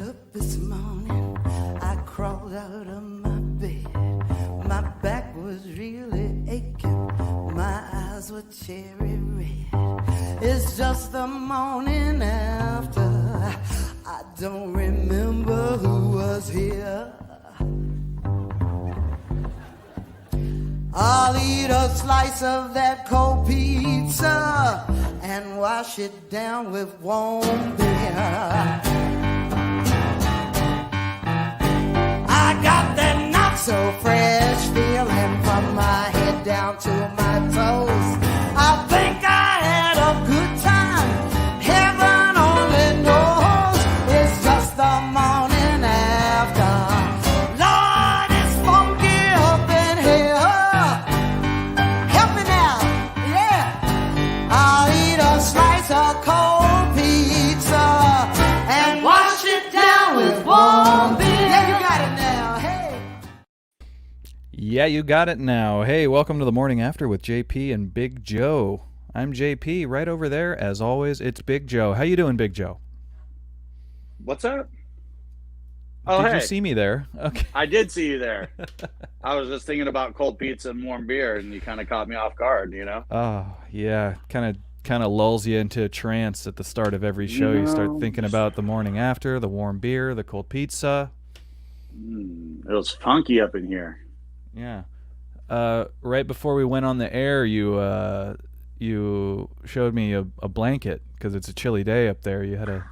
up this morning, I crawled out of my bed. My back was really aching, my eyes were cherry red. It's just the morning after, I don't remember who was here. I'll eat a slice of that cold pizza and wash it down with warm beer. I got that not so fresh feeling from my head down to my toes. I think I had a good time, heaven only knows. It's just the morning after. Lord, it's funky up in here. Help me now, yeah. I'll eat a slice of cold pizza and wash it down with warm beer. Yeah, you got it now, hey. Yeah, you got it now. Hey, welcome to the Morning After with JP and Big Joe. I'm JP. Right over there, as always, it's Big Joe. How you doing, Big Joe? What's up? Oh, Did hey. you see me there? Okay. I did see you there. I was just thinking about cold pizza and warm beer, and you kind of caught me off guard, you know? Oh, yeah. Kind of lulls you into a trance at the start of every show. You start thinking about the morning after, the warm beer, the cold pizza. It was funky up in here. Yeah. Right before we went on the air, you showed me a blanket because it's a chilly day up there. You had a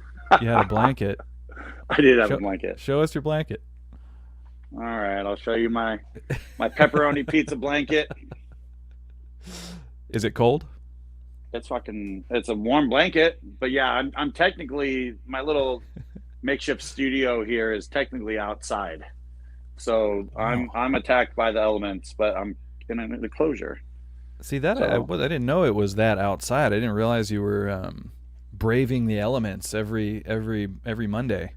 blanket. I did have a blanket. Show us your blanket. All right, I'll show you my pepperoni pizza blanket. Is it cold? It's a warm blanket, but yeah, I'm technically, my little makeshift studio here is technically outside. So I'm attacked by the elements, but I'm in an enclosure. See that I didn't know it was that outside. I didn't realize you were braving the elements every Monday.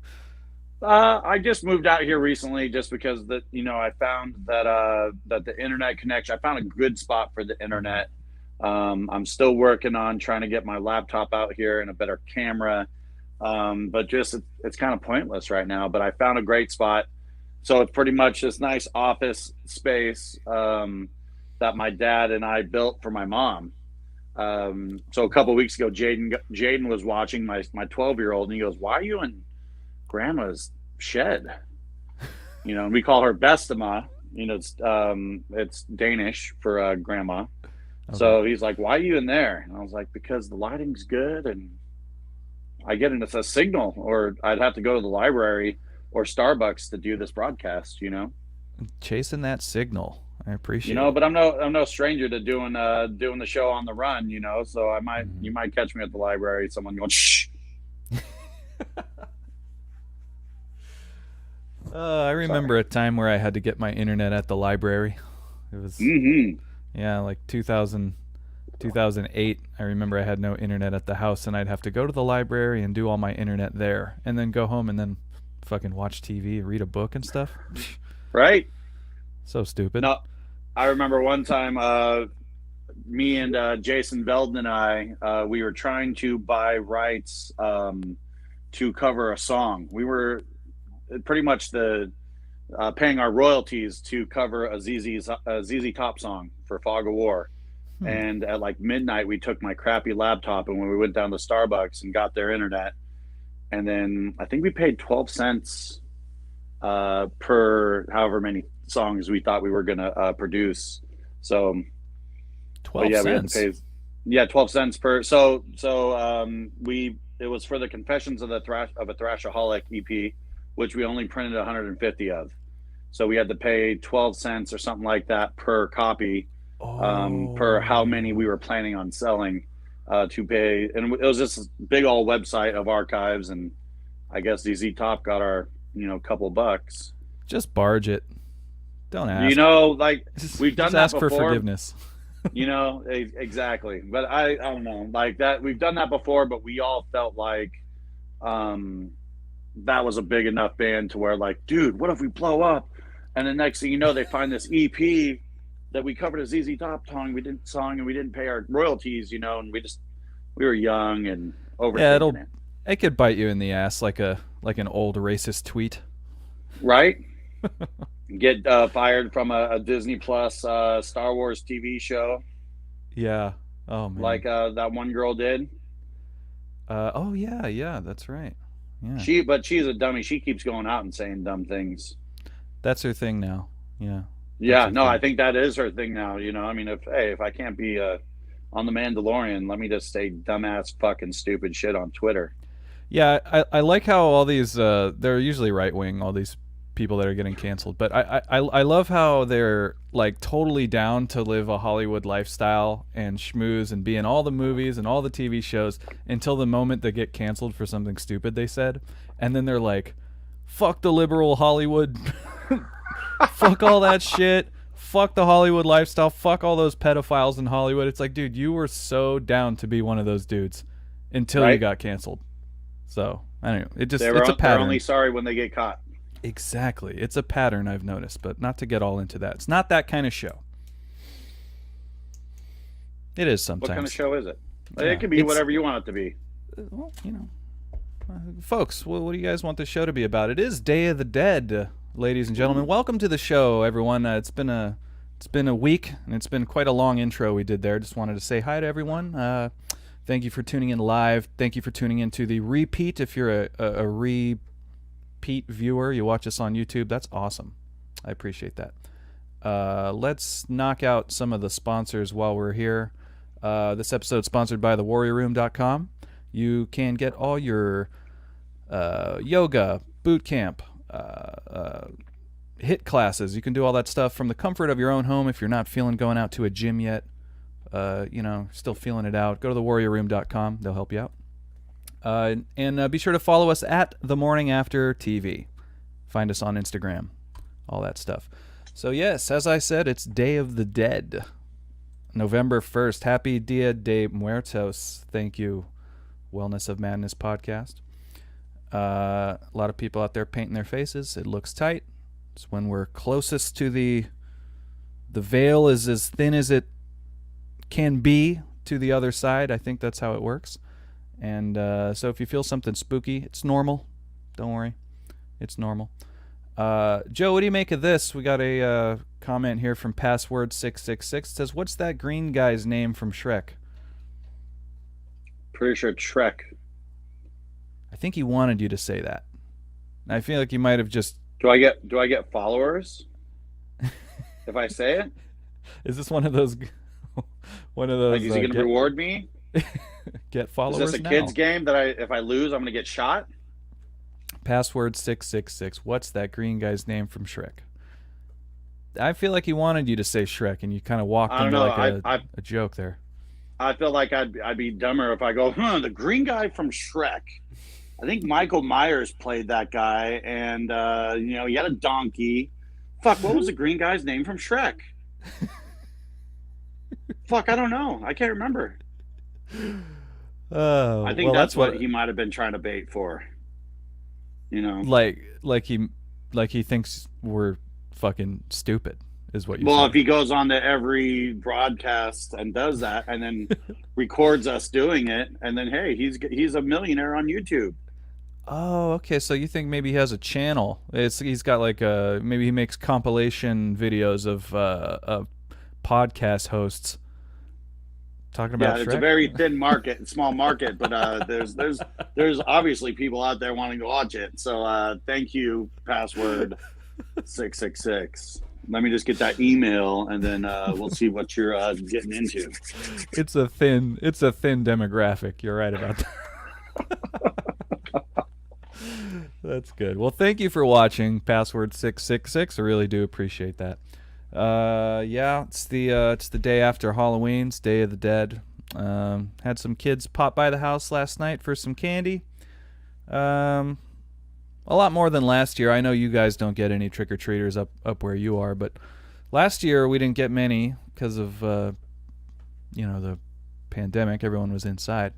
I just moved out here recently, just because I found that the internet connection. I found a good spot for the internet. I'm still working on trying to get my laptop out here and a better camera, but it's kind of pointless right now. But I found a great spot. So it's pretty much this nice office space that my dad and I built for my mom. So a couple of weeks ago, Jaden was watching my 12-year-old, and he goes, "Why are you in Grandma's shed?" And we call her Bestema. It's Danish for grandma. Okay. So he's like, "Why are you in there?" And I was like, "Because the lighting's good, and I get a signal, or I'd have to go to the library or Starbucks to do this broadcast, Chasing that signal. I appreciate it. But I'm no stranger to doing the show on the run, so you might catch me at the library, someone going, "Shh." I remember a time where I had to get my internet at the library. It was like 2008. I remember I had no internet at the house, and I'd have to go to the library and do all my internet there, and then go home and then fucking watch TV, read a book and stuff. Right. So stupid. No, I remember one time, me and Jason Belden and I, we were trying to buy rights to cover a song. We were pretty much paying our royalties to cover a ZZ Top song for Fog of War. And at like midnight, we took my crappy laptop, and when we went down to Starbucks and got their internet, and then I think we paid 12 cents per however many songs we thought we were going to produce. So 12 cents. We had to pay 12 cents per. So it was for the Confessions of a Thrashaholic EP, which we only printed 150 of. So we had to pay 12 cents or something like that per copy, per how many we were planning on selling. To pay, and it was just a big old website of archives, and I guess ZZ Top got our couple bucks. Just barge it. Don't ask. We've done just that ask before. for forgiveness. Exactly. But I don't know, like that. We've done that before, but we all felt like that was a big enough band to where, like, dude, what if we blow up? And the next thing you know, they find this EP that we covered a ZZ Top song, and we didn't pay our royalties, and we were young and overthinking it. It could bite you in the ass like an old racist tweet. Right? Get fired from a Disney Plus Star Wars TV show, Yeah. Oh man. like that one girl did. Oh yeah, that's right. Yeah. But she's a dummy. She keeps going out and saying dumb things. That's her thing now. Yeah. Yeah, her no, thing. I think that is her thing now. I mean, if I can't be on the Mandalorian, let me just say dumbass fucking stupid shit on Twitter. Yeah, I like how all these they're usually right wing, all these people that are getting canceled, but I love how they're like totally down to live a Hollywood lifestyle and schmooze and be in all the movies and all the TV shows until the moment they get canceled for something stupid they said, and then they're like, fuck the liberal Hollywood, fuck all that shit, fuck the Hollywood lifestyle, fuck all those pedophiles in Hollywood. It's like, dude, you were so down to be one of those dudes until you Right? got canceled. So I don't know. It's a They're pattern. only sorry when they get caught. Exactly. It's a pattern I've noticed, but not to get all into that. It's not that kind of show. It is sometimes. What kind of show is it? Yeah, It could be whatever you want it to be. Well, folks, what do you guys want the show to be about? It is Day of the Dead, ladies and gentlemen. Welcome to the show, everyone. It's been a week, and it's been quite a long intro we did there. Just wanted to say hi to everyone. Thank you for tuning in live. Thank you for tuning in to the repeat. If you're a repeat viewer, you watch us on YouTube, that's awesome. I appreciate that. Let's knock out some of the sponsors while we're here. This episode is sponsored by thewarriorroom.com. You can get all your yoga, boot camp, HIIT classes. You can do all that stuff from the comfort of your own home if you're not feeling going out to a gym yet. Still feeling it out. Go to thewarriorroom.com. They'll help you out. And be sure to follow us at The Morning After TV. Find us on Instagram. All that stuff. So yes, as I said, it's Day of the Dead. November 1st. Happy Dia de Muertos. Thank you, Wellness of Madness podcast. A lot of people out there painting their faces. It looks tight. It's when we're closest to the veil is as thin as it can be to the other side. I think that's how it works. And so if you feel something spooky, it's normal. Don't worry. It's normal. Joe, what do you make of this? We got a comment here from Password666. It says, what's that green guy's name from Shrek? Pretty sure Trek. I think he wanted you to say that. I feel like you might have just... Do I get followers if I say it? Is this one of those... Like, is he going to reward me? Get followers now. Is this a kid's game that if I lose, I'm going to get shot? Password666. What's that green guy's name from Shrek? I feel like he wanted you to say Shrek, and you kind of walked into like a joke there. I feel like I'd be dumber if I go, the green guy from Shrek. I think Michael Myers played that guy, and he had a donkey. Fuck, what was the green guy's name from Shrek? Fuck, I don't know. I can't remember. Oh, I think that's what he might have been trying to bait for. Like he thinks we're fucking stupid is what you Well, said. if he goes on to every broadcast and does that and then records us doing it, and then hey, he's a millionaire on YouTube. Oh, okay. So you think maybe he has a channel? He's got like maybe he makes compilation videos of podcast hosts talking about Shrek? It's a very thin market, small market, but there's obviously people out there wanting to watch it. So thank you, Password 666. Let me just get that email, and then we'll see what you're getting into. It's a thin demographic. You're right about that. That's good. Well, thank you for watching, Password 666. I really do appreciate that. It's the day after Halloween. It's Day of the Dead. Had some kids pop by the house last night for some candy. A lot more than last year. I know you guys don't get any trick-or-treaters up where you are, but last year we didn't get many because of the pandemic. Everyone was inside.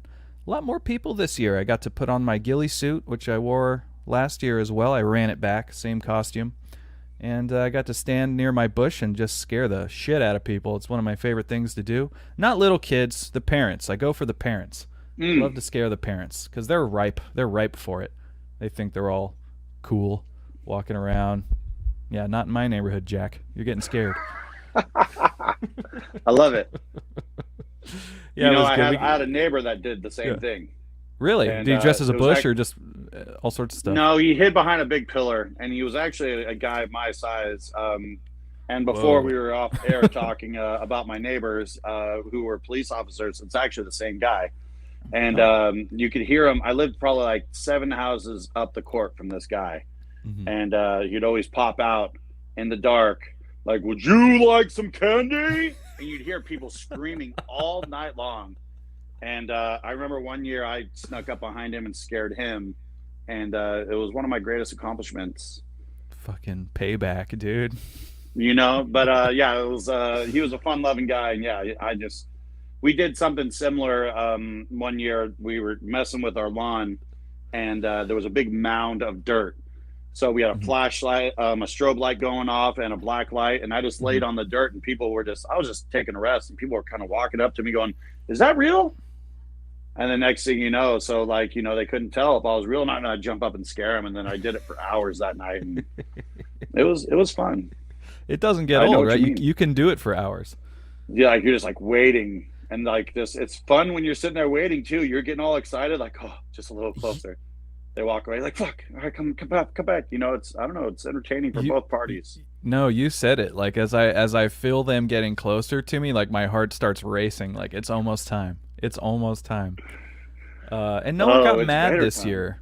A lot more people this year. I got to put on my ghillie suit, which I wore last year as well. I ran it back, same costume. And I got to stand near my bush and just scare the shit out of people. It's one of my favorite things to do. Not little kids, the parents. I go for the parents. Love to scare the parents because they're ripe. They're ripe for it. They think they're all cool, walking around. Yeah, not in my neighborhood, Jack. You're getting scared. I love it. Yeah, you know, it was good. I had a neighbor that did the same thing. Really? And, Did he dress as a it was bush or just all sorts of stuff? No, he hid behind a big pillar, and he was actually a guy my size. And before we were off air talking about my neighbors who were police officers, it's actually the same guy. And you could hear him. I lived probably like 7 houses up the court from this guy. Mm-hmm. And he'd always pop out in the dark, like, "Would you like some candy?" And you'd hear people screaming all night long. And I remember one year I snuck up behind him and scared him. And it was one of my greatest accomplishments. Fucking payback, dude. You know, but yeah, it was. He was a fun-loving guy, and yeah, we did something similar. One year we were messing with our lawn, and there was a big mound of dirt. So we had a flashlight, a strobe light going off, and a black light, and I just laid on the dirt, and people were I was just taking a rest, and people were kind of walking up to me, going, "Is that real?" And the next thing you know, so like, you know, they couldn't tell if I was real or not, and I'd jump up and scare them, and then I did it for hours that night, and it was fun. It doesn't get old, right? You can do it for hours. Yeah, like you're just like waiting, and like this, it's fun when you're sitting there waiting too. You're getting all excited, like, oh, just a little closer. They walk away, like, fuck, all right, come back. You know, I don't know, it's entertaining for both parties. No, you said it. Like as I feel them getting closer to me, like my heart starts racing. Like it's almost time. It's almost time. And no one got mad this year.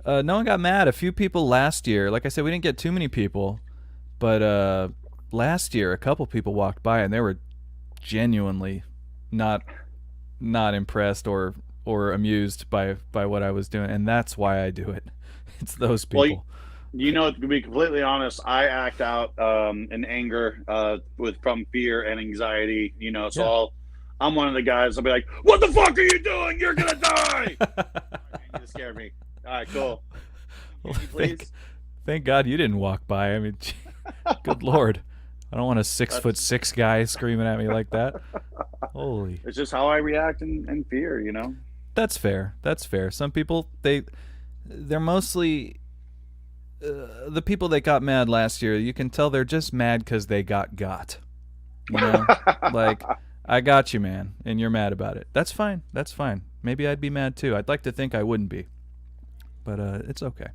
No one got mad. A few people last year. Like I said, we didn't get too many people, but last year a couple people walked by and they were genuinely not impressed or amused by what I was doing, and that's why I do it. It's those people. Well, you know, to be completely honest, I act out in anger from fear and anxiety. You know, so I'm one of the guys. I'll be like, "What the fuck are you doing? You're gonna die!" You just scared me. All right, cool. Well, thank God you didn't walk by. I mean, good Lord. I don't want a 6'6" guy screaming at me like that. Holy. It's just how I react in fear, you know? That's fair. That's fair. Some people, they're mostly the people that got mad last year. You can tell they're just mad because they got. You know? Like, I got you, man, and you're mad about it. That's fine. That's fine. Maybe I'd be mad too. I'd like to think I wouldn't be. But it's okay.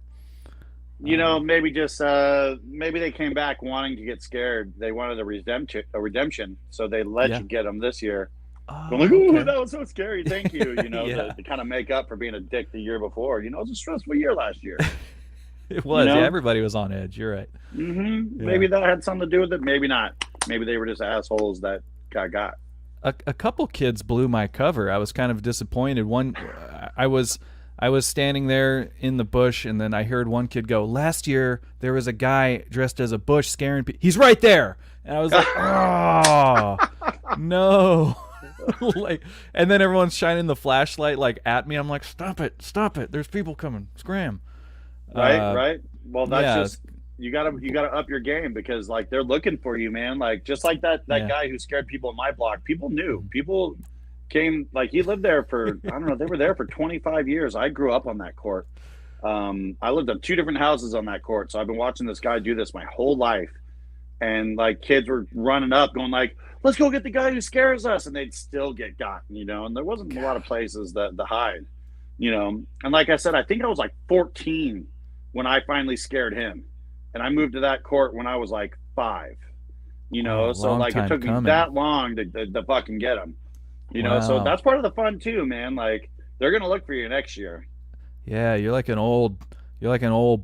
You know, maybe they came back wanting to get scared. They wanted a redemption, so they let you get them this year. Oh, I'm like, "Ooh, okay. that was so scary. Thank you." You know, Yeah. to kind of make up for being a dick the year before. You know, it was a stressful year last year. It was. You know? Yeah, everybody was on edge. You're right. Mm-hmm. Yeah. Maybe that had something to do with it. Maybe not. Maybe they were just assholes that got. A couple kids blew my cover. I was kind of disappointed. I was standing there in the bush, and then I heard one kid go, "Last year there was a guy dressed as a bush scaring people. He's right there." And I was like, "Oh no!" Like, and then everyone's shining the flashlight like at me. I'm like, "Stop it! There's people coming! Scram!" Right. Well, that's yeah. just you gotta up your game, because like they're looking for you, man. Like just like that guy who scared people in my block. People knew. People came, like, he lived there for I don't know. They were there for 25 years. I grew up on that court. I lived in 2 different houses on that court, so I've been watching this guy do this my whole life. And like kids were running up, going like, "Let's go get the guy who scares us," and they'd still get gotten, you know. And there wasn't a lot of places to hide, you know. And like I said, I think I was like 14 when I finally scared him, and I moved to that court when I was like 5, you know. So like it took me that long to fucking get him, you know. So that's part of the fun too, man. Like they're gonna look for you next year. Yeah, you're like an old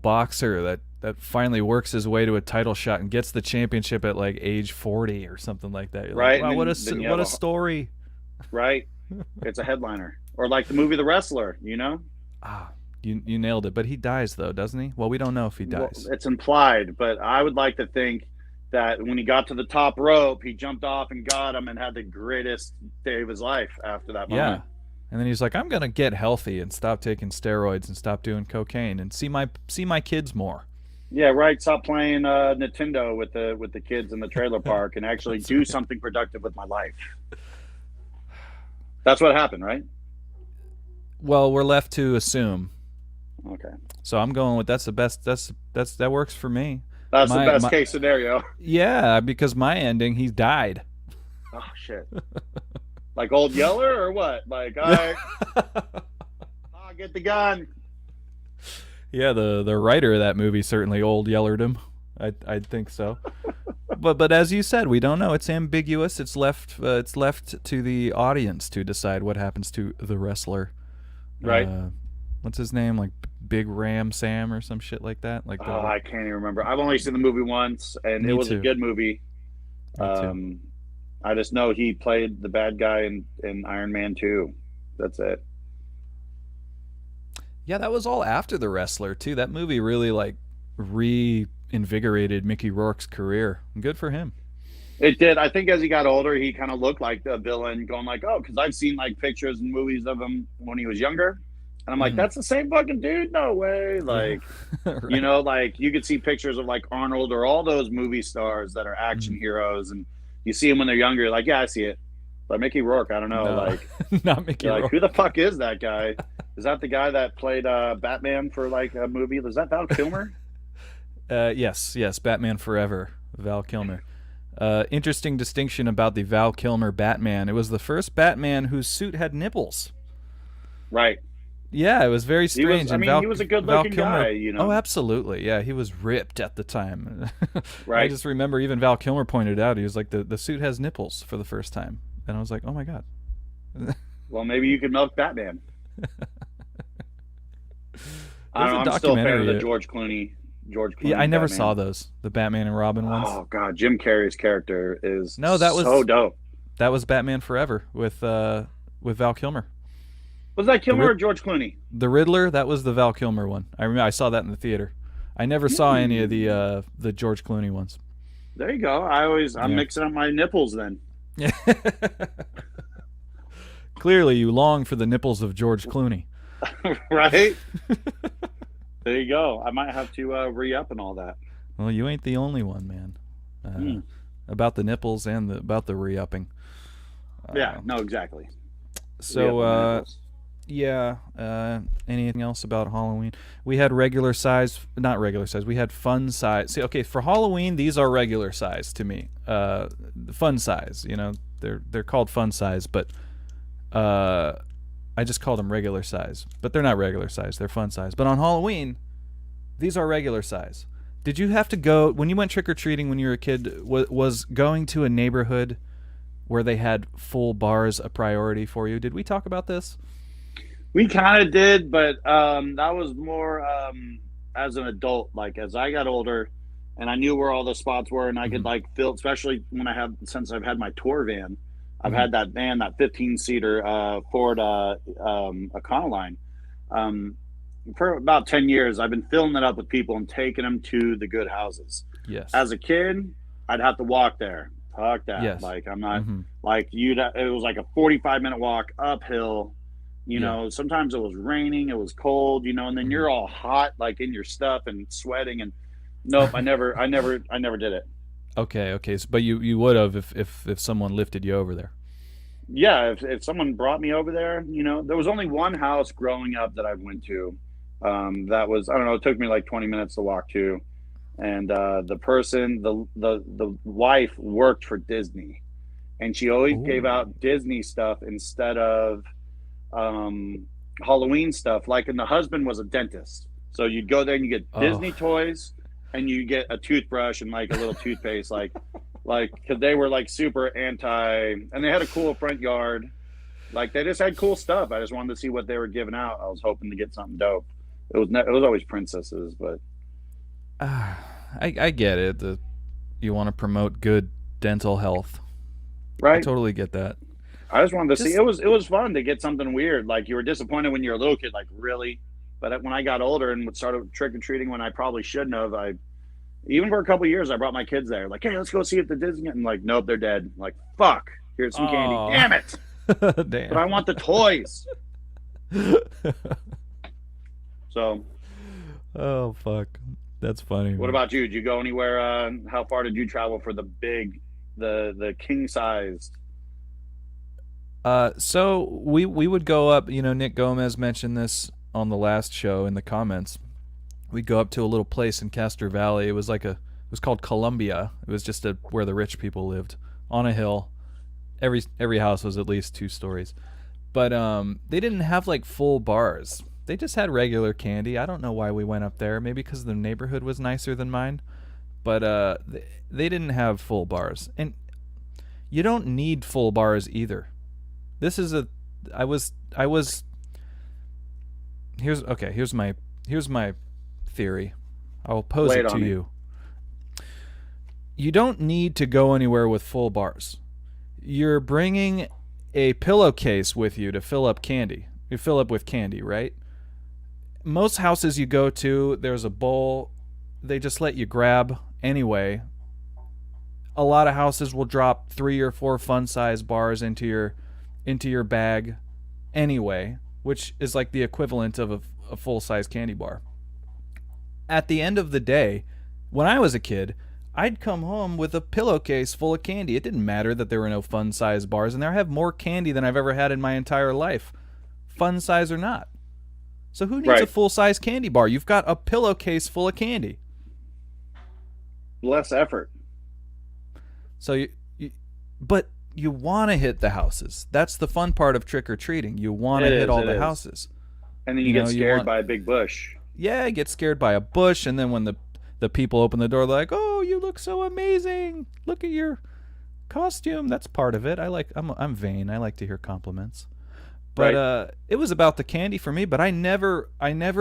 boxer that finally works his way to a title shot and gets the championship at like age 40 or something like that. You're right. Like, wow, then what a story. Right. It's a headliner. Or like the movie The Wrestler, you know? You nailed it. But he dies though, doesn't he? Well, we don't know if he dies. Well, it's implied, but I would like to think that when he got to the top rope, he jumped off and got him and had the greatest day of his life after that moment. Yeah. And then he's like, "I'm gonna get healthy and stop taking steroids and stop doing cocaine and see my kids more." Yeah, right. Stop playing Nintendo with the kids in the trailer park and actually do something productive with my life. That's what happened, right? Well, we're left to assume. Okay. So I'm going with that's the best. That works for me. That's the best case scenario. Yeah, because my ending, he died. Oh shit! Like Old Yeller or what? Like, all right, I'll get the gun. Yeah, the writer of that movie certainly Old Yellered him. I'd think so. but as you said, we don't know. It's ambiguous. It's left to the audience to decide what happens to the wrestler. Right. What's his name? Like Big Ram Sam or some shit like that. Like I can't even remember. I've only seen the movie once, and it was a good movie. Me too. I just know he played the bad guy in Iron Man 2. That's it. Yeah, that was all after The Wrestler too. That movie really like reinvigorated Mickey Rourke's career. Good for him. It did. I think as he got older, he kind of looked like the villain, going like, "Oh," because I've seen like pictures and movies of him when he was younger, and I'm like, "That's the same fucking dude? No way!" Like, right. you know, like you could see pictures of like Arnold or all those movie stars that are action heroes, and you see them when they're younger. You're like, yeah, I see it. But Mickey Rourke, I don't know. No, like, not Mickey Rourke. Like, who the fuck is that guy? Is that the guy that played Batman for like a movie? Was that Val Kilmer? Yes, Batman Forever, Val Kilmer. Interesting distinction about the Val Kilmer Batman. It was the first Batman whose suit had nipples. Right. Yeah, it was very strange. He was a good-looking guy, you know. Oh, absolutely. Yeah, he was ripped at the time. Right. I just remember even Val Kilmer pointed out, he was like, the suit has nipples for the first time. And I was like, oh my God. Well, maybe you could milk Batman. I don't know. I'm still a fan of the George Clooney. Yeah, I never saw those. The Batman and Robin ones. Oh God, Jim Carrey's character is so dope. That was Batman Forever with Val Kilmer. Was that Kilmer or George Clooney? The Riddler, that was the Val Kilmer one. I remember I saw that in the theater. I never saw any of the George Clooney ones. There you go. I'm mixing up my nipples then. Clearly, you long for the nipples of George Clooney. Right? There you go. I might have to re-up and all that. Well, you ain't the only one, man. About the nipples and about the re-upping. Yeah, no, exactly. So, anything else about Halloween? We had not regular size. We had fun size. See, okay, for Halloween, these are regular size to me. Fun size, you know, they're called fun size, but I just called them regular size. But they're not regular size. They're fun size. But on Halloween, these are regular size. Did you have to go when you went trick or treating when you were a kid? Was going to a neighborhood where they had full bars a priority for you? Did we talk about this? We kind of did, but that was more as an adult. Like as I got older, and I knew where all the spots were, and I could like feel, especially when since I've had my tour van, I've had that van, that 15-seater Ford Econoline. For about 10 years, I've been filling it up with people and taking them to the good houses. Yes. As a kid, I'd have to walk there. Fuck that. Yes. Like I'm not like it was like a 45-minute walk uphill. You know, sometimes it was raining, it was cold, you know, and then you're all hot, like in your stuff and sweating. And nope, I never did it. Okay. So, but you would have if someone lifted you over there. Yeah, if someone brought me over there, you know, there was only one house growing up that I went to. That was, I don't know, it took me like 20 minutes to walk to. And the person, the wife worked for Disney, and she always gave out Disney stuff instead of Halloween stuff. Like, and the husband was a dentist, so you'd go there and you get Disney toys, and you get a toothbrush and like a little toothpaste, like because they were like super anti, and they had a cool front yard. Like they just had cool stuff. I just wanted to see what they were giving out. I was hoping to get something dope. It was always princesses, but. I get it. You want to promote good dental health, right? I totally get that. I just wanted to see. It was fun to get something weird. Like you were disappointed when you were a little kid, like really. But when I got older and started trick or treating when I probably shouldn't have, even for a couple of years I brought my kids there. Like, hey, let's go see if the Disney. And like, nope, they're dead. I'm like, fuck. Here's some candy. Damn it. Damn. But I want the toys. So. Oh fuck. That's funny. What about you? Did you go anywhere? How far did you travel for the king sized? So we would go up. You know, Nick Gomez mentioned this on the last show in the comments. We'd go up to a little place in Castro Valley. It was it was called Columbia. It was just where the rich people lived on a hill. Every house was at least 2 stories, but they didn't have like full bars. They just had regular candy. I don't know why we went up there. Maybe because the neighborhood was nicer than mine, but they didn't have full bars, and you don't need full bars either. This is a I was here's my theory. I will pose Lay it it to on me. you. You don't need to go anywhere with full bars. You're bringing a pillowcase with you to fill up candy. You fill up with candy, right? Most houses you go to, there's a bowl. They just let you grab anyway. A lot of houses will drop 3 or 4 fun size bars into your bag anyway, which is like the equivalent of a full size candy bar. At the end of the day, when I was a kid, I'd come home with a pillowcase full of candy. It didn't matter that there were no fun size bars, and there I have more candy than I've ever had in my entire life, fun size or not. So who needs a Right. full size candy bar? You've got a pillowcase full of candy. Less effort. So but you want to hit the houses. That's the fun part of trick or treating. You want to It hit is, all it the is. houses. And then you, You get know, you scared want- by a big bush. Yeah, get scared by a bush, and then when the people open the door, they're like, "Oh, you look so amazing! Look at your costume." That's part of it. I'm vain. I like to hear compliments. But Right. it was about the candy for me. But I never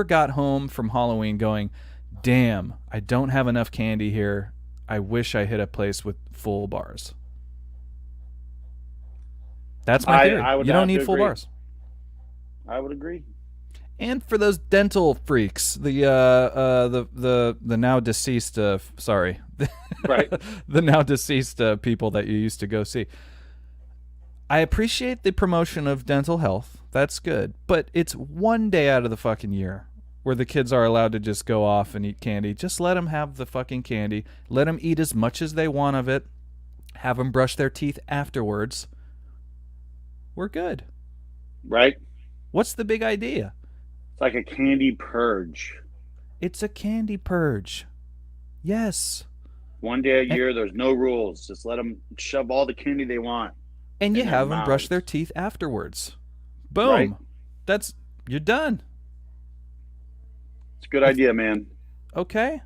got home from Halloween going, "Damn, I don't have enough candy here. I wish I hit a place with full bars." That's my theory. I would You don't have to need full agree. bars. I would agree. And for those dental freaks, the now deceased, sorry, Right. the now deceased people that you used to go see. I appreciate the promotion of dental health. That's good, but it's one day out of the fucking year where the kids are allowed to just go off and eat candy. Just let them have the fucking candy. Let them eat as much as they want of it. Have them brush their teeth afterwards. We're good. Right. What's the big idea? It's like a candy purge. It's a candy purge. Yes. One day a year, there's no rules. Just let them shove all the candy they want. And you in their have them brush mouths. their teeth afterwards. Boom. Right. You're done. It's a good idea, man. Okay.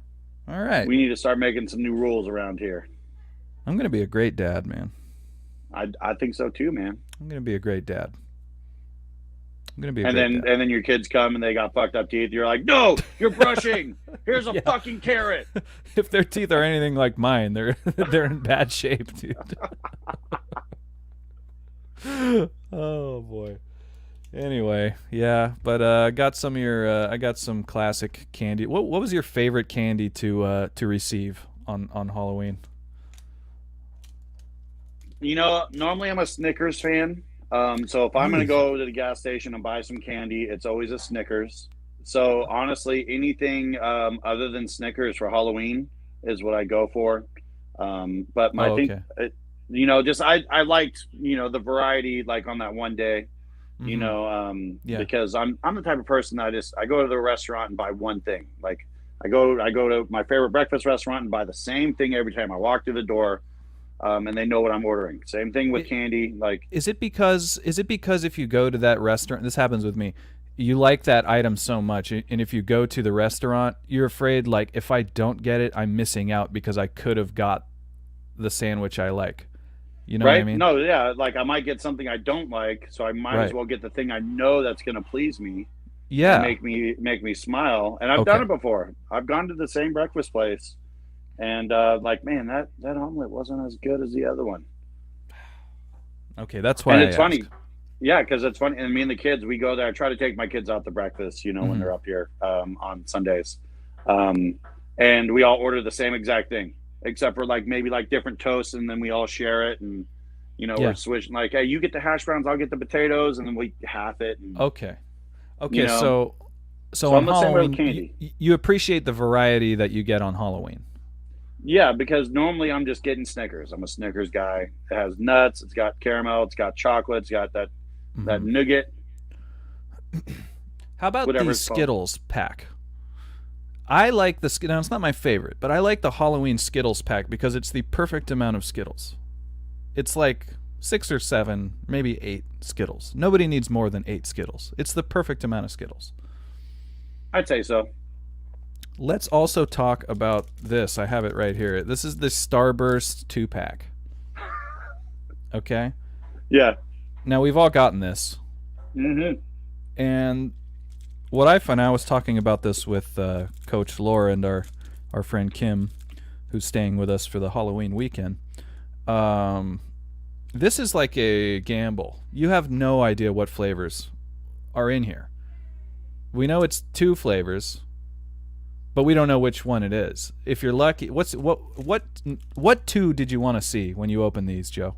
All right. We need to start making some new rules around here. I'm going to be a great dad, man. I think so too, man. I'm going to be a great dad. I'm going to be a And great then dad. and then your kids come and they got fucked up teeth. You're like, no, you're brushing. Here's a Yeah. fucking carrot. If their teeth are anything like mine, they're in bad shape, dude. Oh boy. Anyway, yeah, but I got some of your I got some classic candy. What was your favorite candy to receive on Halloween? You know, normally I'm a Snickers fan. So if I'm going to go to the gas station and buy some candy, it's always a Snickers. So honestly, anything other than Snickers for Halloween is what I go for. But my Oh, thing, okay. just I liked, the variety like on that one day, Mhm. Yeah. because I'm the type of person that I go to the restaurant and buy one thing. Like I go to my favorite breakfast restaurant and buy the same thing every time I walk through the door. And they know what I'm ordering. Same thing with candy. Like, Is it because if you go to that restaurant, this happens with me, you like that item so much, and if you go to the restaurant, you're afraid like if I don't get it, I'm missing out because I could have got the sandwich I like. You know right? what I mean? No, yeah. Like I might get something I don't like, so I might as Right. well get the thing I know that's going to please me. Yeah. And make me smile. And I've Okay. done it before. I've gone to the same breakfast place, and like, man, that omelet wasn't as good as the other one. Okay, that's why And I it's funny. asked. Yeah, because it's funny. And me and the kids, we go there. I try to take my kids out to breakfast, when Mhm. they're up here on Sundays. And we all order the same exact thing, except for like maybe like different toasts, and then we all share it. And, Yeah. we're switching like, hey, you get the hash browns, I'll get the potatoes, and then we half it. And, Okay. Okay, You know, so I'm on the same way Halloween, with candy. you appreciate the variety that you get on Halloween. Yeah, because normally I'm just getting Snickers. I'm a Snickers guy. It has nuts. It's got caramel. It's got chocolate. It's got that Hmm. nougat, How about whatever the it's called. Skittles pack? I like the Now it's not my favorite, but I like the Halloween Skittles pack because it's the perfect amount of Skittles. It's like 6 or 7, maybe 8 Skittles. Nobody needs more than 8 Skittles. It's the perfect amount of Skittles. I'd say so. Let's also talk about this. I have it right here. This is the Starburst 2 pack. Okay? Yeah. Now we've all gotten this. Hmm. And what I find, I was talking about this with Coach Laura and our friend Kim, who's staying with us for the Halloween weekend. This is like a gamble. You have no idea what flavors are in here. We know it's 2 flavors, but we don't know which one it is. If you're lucky, what 2 did you want to see when you open these, Joe?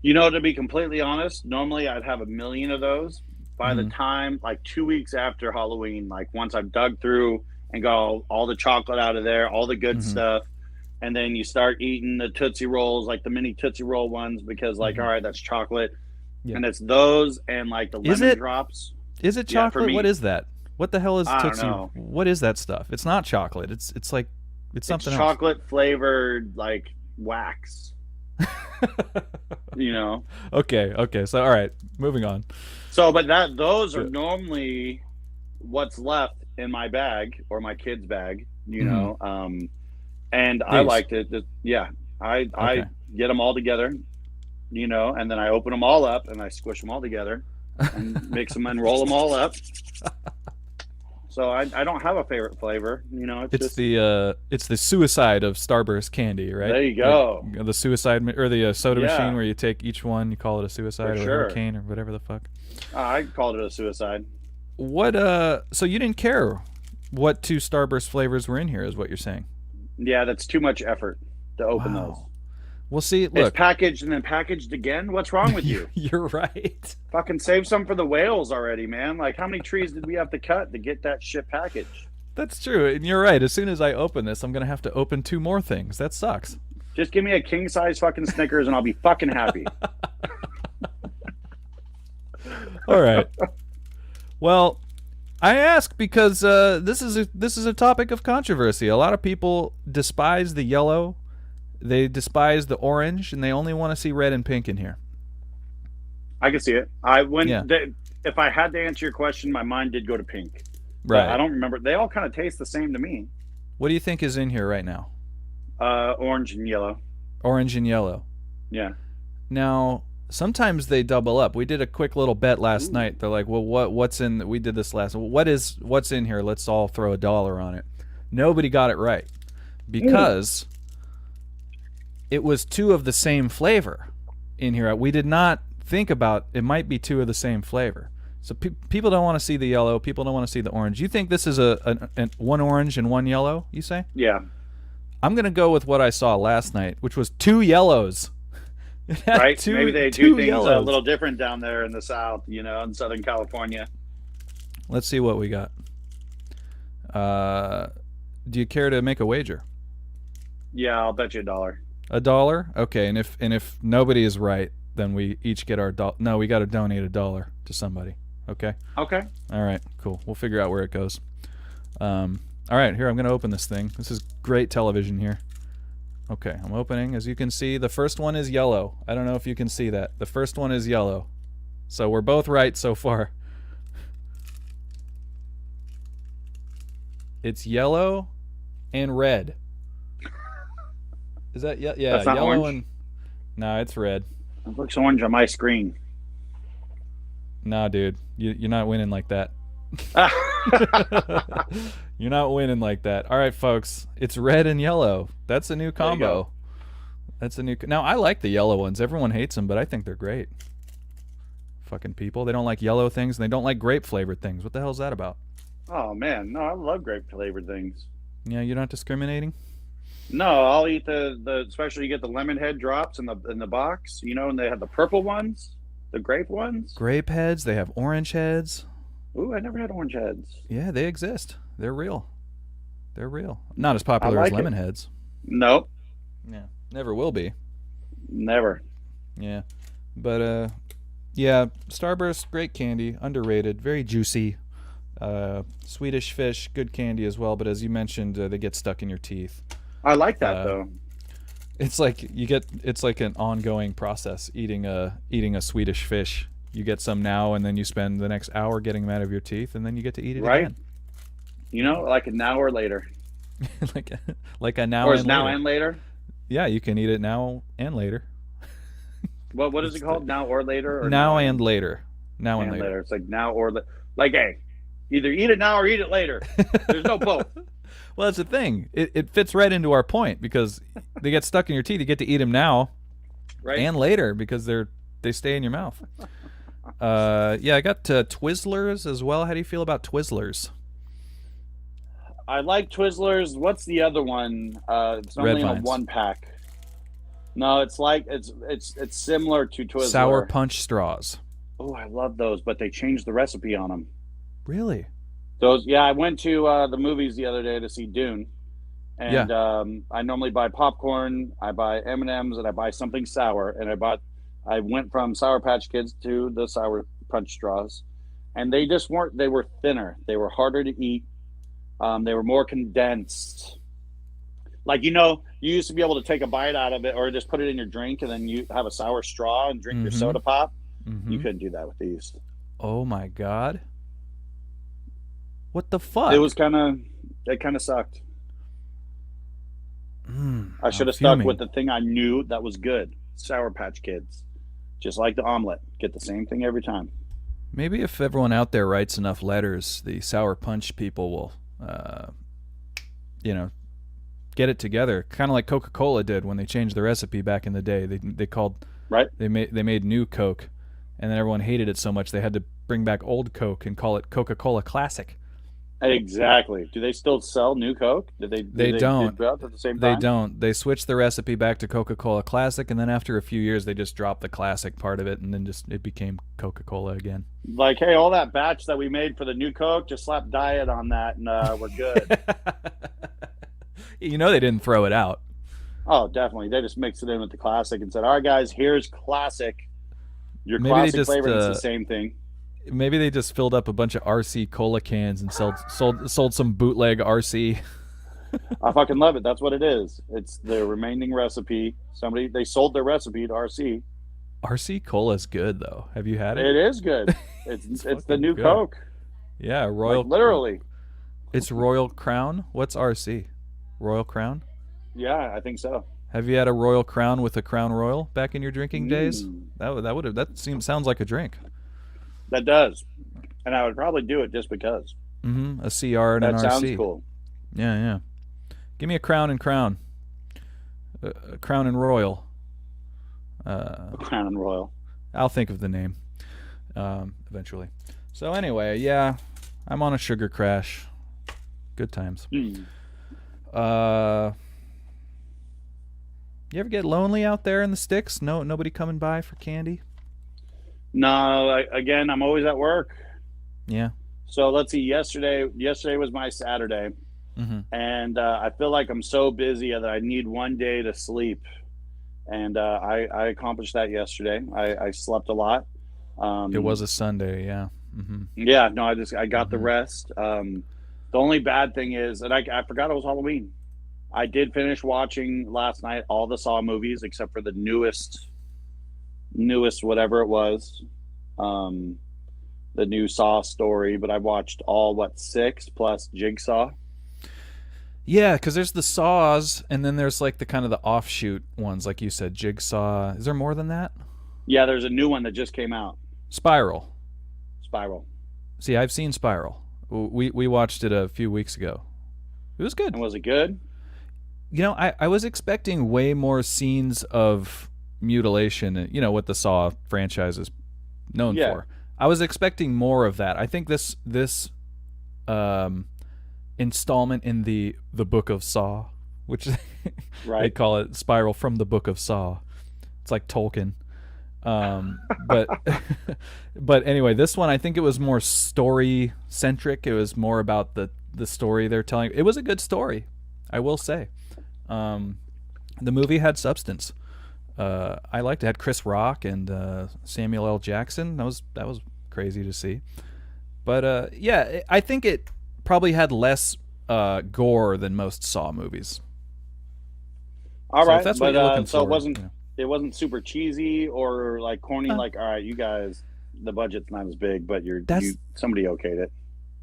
To be completely honest, normally I'd have a million of those. By the Mm-hmm. time, like 2 weeks after Halloween, like once I've dug through and got all the chocolate out of there, all the good Mm-hmm. stuff, and then you start eating the Tootsie Rolls, like the mini Tootsie Roll ones, because like, Mm-hmm. all right, that's chocolate, Yeah. and it's those and like the Is lemon it? drops. Is it Yeah, for chocolate? What me, is that? What the hell is I don't Tootsie? know. What is that stuff? It's not chocolate. It's like it's It's something else. chocolate flavored like wax, you know. Okay, okay. So all right, moving on. So, but those are Yeah. normally what's left in my bag or my kid's bag, Hmm. and I These. liked it. Yeah, I Okay. get them all together, and then I open them all up and I squish them all together and mix them and roll them all up. So I don't have a favorite flavor. It's It's just the suicide of Starburst candy, right? there you go. The suicide or the soda machine Yeah, where you take each one, you call it a for suicide or a sure. hurricane or whatever the fuck. I called it a suicide. What so you didn't care what 2 Starburst flavors were in here is what you're saying. Yeah, that's too much effort to open those. Wow. Well, see, It's look, packaged and then packaged again. What's wrong with you? you're right. Fucking save some for the whales already, man. Like, how many trees did we have to cut to get that shit packaged? That's true, and you're right. As soon as I open this, I'm gonna have to open 2 more things. That sucks. Just give me a king size fucking Snickers and I'll be fucking happy. All right. Well, I ask because this is a topic of controversy. A lot of people despise the yellow, they despise the orange, and they only want to see red and pink in here. I can see it. Yeah. If I had to answer your question, my mind did go to pink, but I Right. don't remember. They all kind of taste the same to me. What do you think is in here right now? Orange and yellow. Orange and yellow. Yeah. Now, sometimes they double up. We did a quick little bet last Ooh. night. They're like, "Well, what's in we did this last. What's in here? Let's all throw $1 on it." Nobody got it right Ooh. because it was 2 of the same flavor in here. We did not think about it might be 2 of the same flavor. So people don't want to see the yellow. People don't want to see the orange. You think this is a one orange and one yellow? You say? Yeah. I'm gonna go with what I saw last night, which was 2 yellows. It had Right. Maybe two they do two things a yellows. little different down there in the South, in Southern California. Let's see what we got. Uh, do you care to make a wager? Yeah, I'll bet you $1. $1? Okay, and if nobody is right, then we each get our no. We got to donate $1 to somebody. Okay. Okay. All right. Cool. We'll figure out where it goes. All right. Here, I'm gonna open this thing. This is great television here. Okay, I'm opening. As you can see, the first one is yellow. I don't know if you can see that. The first one is yellow. So we're both right so far. It's yellow and red. Is that yeah? That's not Yellow orange. and no, it's red. It looks orange on my screen. Nah, dude, you're not winning like that. You're not winning like that. All right, folks, it's red and yellow. That's a new There you go. combo. That's a new. Now I like the yellow ones. Everyone hates them, but I think they're great. Fucking people. They don't like yellow things and they don't like grape flavored things. What the hell is that about? Oh man, no, I love grape flavored things. Yeah, you're not discriminating. No, I'll eat the especially you get the lemon head drops in the box, and they have the purple ones, the grape ones. Grape heads. They have orange heads. Ooh, I never had orange heads. Yeah, they exist. They're real. They're real. Not as I popular as like lemon it. heads. Nope, Yeah, never will be. never. Yeah, but yeah, Starburst, great candy, underrated, very juicy. Swedish Fish, good candy as well, but as you mentioned, they get stuck in your teeth. I like that Uh, though. it's like an ongoing process eating a Swedish Fish. You get some now, and then you spend the next hour getting them out of your teeth, and then you get to eat it Right? again. You know, like an hour later, like like a now or is and now later. and later. Yeah, you can eat it now and later. What is it It's called? Now or later, or now and later. Now and and later. later? It's like now or like, hey, either eat it now or eat it later. There's no both. Well, that's the thing. It fits right into our point because they get stuck in your teeth. You get to eat them now Right? and later because they stay in your mouth. Yeah, I got Twizzlers as well. How do you feel about Twizzlers? I like Twizzlers. What's the other one? It's Red only in a Vines. 1-pack. No, it's like it's similar to Twizzler. Sour Punch straws. Oh, I love those, but they changed the recipe on them. Really? Those, yeah. I went to the movies the other day to see Dune, and I normally buy popcorn, I buy M&Ms, and I buy something sour. And I went from Sour Patch Kids to the Sour Punch straws, and they just weren't. They were thinner. They were harder to eat. They were more condensed. Like, you used to be able to take a bite out of it or just put it in your drink and then you have a sour straw and drink your Mhm. soda pop. Mm-hmm. You couldn't do that with these. Oh my God. What the fuck? It kind of sucked. I should I'm have stuck fuming. with the thing I knew that was good. Sour Patch Kids. Just like the omelet. Get the same thing every time. Maybe if everyone out there writes enough letters, the Sour Punch people will, you know, get it together. Kind of like Coca-Cola did when they changed the recipe back in the day. They called Right? they made new Coke, and then everyone hated it so much they had to bring back old Coke and call it Coca-Cola Classic. Exactly. Do they still sell new Coke? They don't. Go out at the same They time? don't. They switched the recipe back to Coca-Cola Classic, and then after a few years, they just dropped the classic part of it, and then it became Coca-Cola again. Like, hey, all that batch that we made for the new Coke, just slap diet on that and we're good. You know they didn't throw it out. Oh, definitely. They just mixed it in with the classic and said, all right, guys, here's classic. Your Maybe they classic just, flavor, and it's the same thing. Maybe they just filled up a bunch of RC cola cans and sold some bootleg RC. I fucking love it. That's what it is. It's the remaining recipe. They sold their recipe to RC. RC Cola's good though. Have you had it? It is good. It's the fucking new good. Coke. Yeah, Royal. Like, literally. It's Royal Crown. What's RC? Royal Crown. Yeah, I think so. Have you had a Royal Crown with a Crown Royal back in your drinking days? Mm. Sounds like a drink. That does. And I would probably do it just because. Mm-hmm. A CR and That an sounds RC. cool. Yeah, yeah. Give me a Crown and Crown. A Crown and Royal. Crown and Royal. I'll think of the name eventually. So anyway, yeah, I'm on a sugar crash. Good times. Mm. You ever get lonely out there in the sticks? Nobody coming by for candy? No, again, I'm always at work. Yeah. So let's see. Yesterday was my Saturday, Mm-hmm. and I feel like I'm so busy that I need one day to sleep, and I accomplished that yesterday. I slept a lot. It was a Sunday, yeah. Mm-hmm. Yeah, no, I got the Mhm. rest. The only bad thing is, and I forgot it was Halloween. I did finish watching last night all the Saw movies except for the newest whatever it was, the new Saw story. But I watched all 6 plus Jigsaw. Yeah, because there's the Saws, and then there's like the kind of the offshoot ones, like you said, Jigsaw. Is there more than that? Yeah, there's a new one that just came out. Spiral. Spiral. See, I've seen Spiral. We watched it a few weeks ago. It was good. And was it good? You know, I was expecting way more scenes of mutilation, what the Saw franchise is known Yeah. for. I was expecting more of that. I think this installment in the Book of Saw, which they Right. call it Spiral from the Book of Saw. It's like Tolkien. But but anyway, this one I think it was more story centric. It was more about the story they're telling. It was a good story, I will say. The movie had substance. I liked it. It had Chris Rock and Samuel L. Jackson. That was crazy to see. But yeah, I think it probably had less gore than most Saw movies. All So right, if that's but what you're looking so for, it wasn't you know. it wasn't super cheesy or like corny. Uh, Like, all right, you guys, the budget's not as big, but That's somebody okayed it.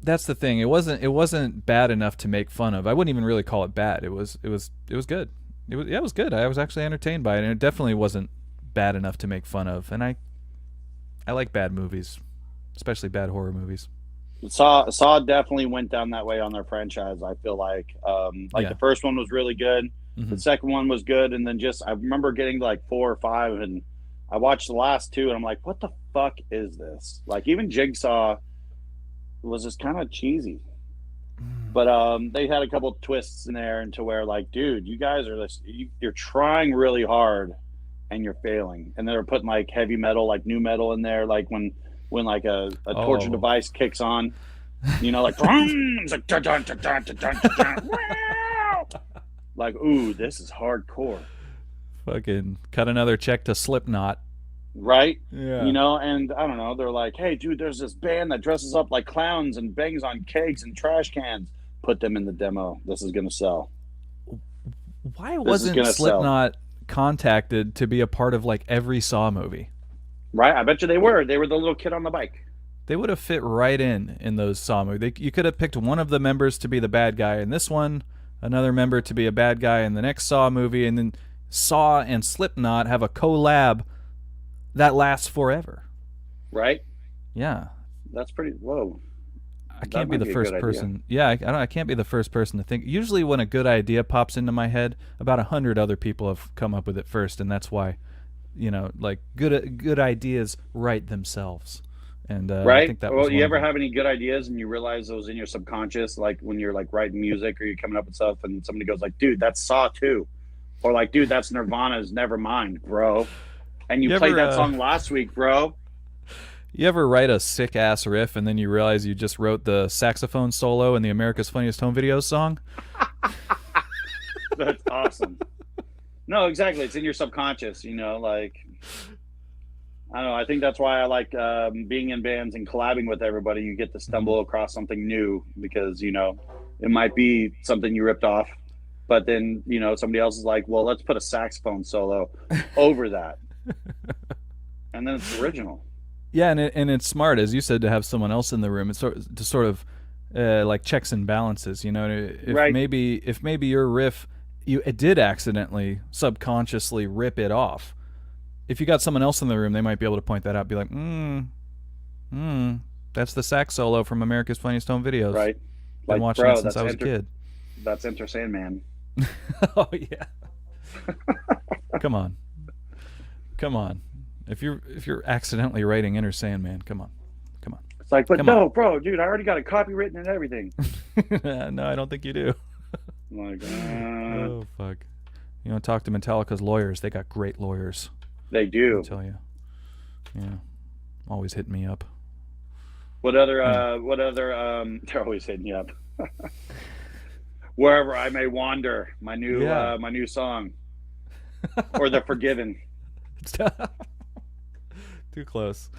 that's the thing. It wasn't bad enough to make fun of. I wouldn't even really call it bad. It was good. It was good. I was actually entertained by it, and it definitely wasn't bad enough to make fun of. And I like bad movies, especially bad horror movies. Saw definitely went down that way on their franchise. I feel like Yeah. the first one was really good, Hmm. the second one was good, and then just I remember getting to like 4 or 5, and I watched the last two, and I'm like, what the fuck is this? Like even Jigsaw was just kind of cheesy, but they had a couple twists in there, into where like, dude, you guys are you're trying really hard, and you're failing, and they were putting like heavy metal, like new metal in there, like when like a torture Oh, device kicks on, you know, like it's like dun, dun, dun, dun, dun, dun, dun, dun, wow. Like, ooh, this is hardcore, fucking cut another check to Slipknot. right? Yeah. You know, and I don't know, they're like, hey, dude, there's this band that dresses up like clowns and bangs on kegs and trash cans. Put them in the demo. This is gonna sell. Why This is wasn't gonna sell, Slipknot contacted to be a part of like every Saw movie? right? I bet you they were. They were the little kid on the bike, They would have fit right in those Saw movies. You could have picked one of the members to be the bad guy in this one, another member to be a bad guy in the next Saw movie, and then Saw and Slipknot have a collab that lasts forever. right? Yeah, That's pretty. Whoa, I that can't be might the be a first good idea. person. Yeah, I can't be the first person to think. Usually, when a good idea pops into my head, about 100 other people have come up with it first, and that's why, like good ideas write themselves. And I Right? think that was Well, you one of ever them. have any good ideas and you realize it was in your subconscious, like when you're like writing music or you're coming up with stuff, and somebody goes like, "Dude, that's Saw 2," or like, "Dude, that's Nirvana's Nevermind, bro," and you You played ever that song last week, bro. You ever write a sick ass riff and then you realize you just wrote the saxophone solo in the America's Funniest Home Videos song? That's awesome. No, exactly. It's in your subconscious, you know, like I don't know. I think that's why I like being in bands and collabing with everybody. You get to stumble across something new because, you know, it might be something you ripped off, but then, you know, somebody else is like, well, let's put a saxophone solo over that. And then it's original. Yeah, and it's smart, as you said, to have someone else in the room. It's to sort of like checks and balances. You know, if Right. maybe your riff it did accidentally subconsciously rip it off. If you got someone else in the room, they might be able to point that out. Be like, that's the sax solo from America's Funniest Home Videos. Right. Been Like, watching bro, it since I was a kid. That's Enter Sandman. Oh yeah. Come on. If you're accidentally writing Enter Sandman, come on. It's like, but Come no, bro, dude, I already got a copy written and everything. No, I don't think you do. I'm like, Oh fuck. You want to talk to Metallica's lawyers? They got great lawyers. they do. I'll tell you. Yeah. Always hit me up. What other they're always hitting you up. Wherever I may wander, my new song. Or The Forgiven. Too close.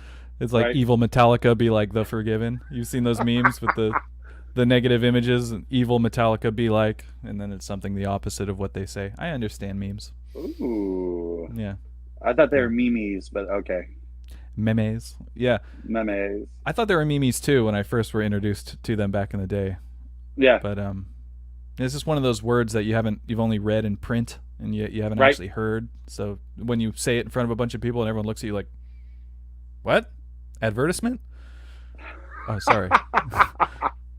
It's like Right. evil Metallica be like The Forgiven. You've seen those memes with the negative images, and evil Metallica be like, and then it's something the opposite of what they say. I understand memes. Ooh. Yeah. I thought they were memes, but okay. Memes. Yeah. Memes. I thought they were memes too when I first were introduced to them back in the day. Yeah. But it's just one of those words that you've only read in print and you haven't Right. actually heard. So when you say it in front of a bunch of people and everyone looks at you like, what? Advertisement? Oh, sorry.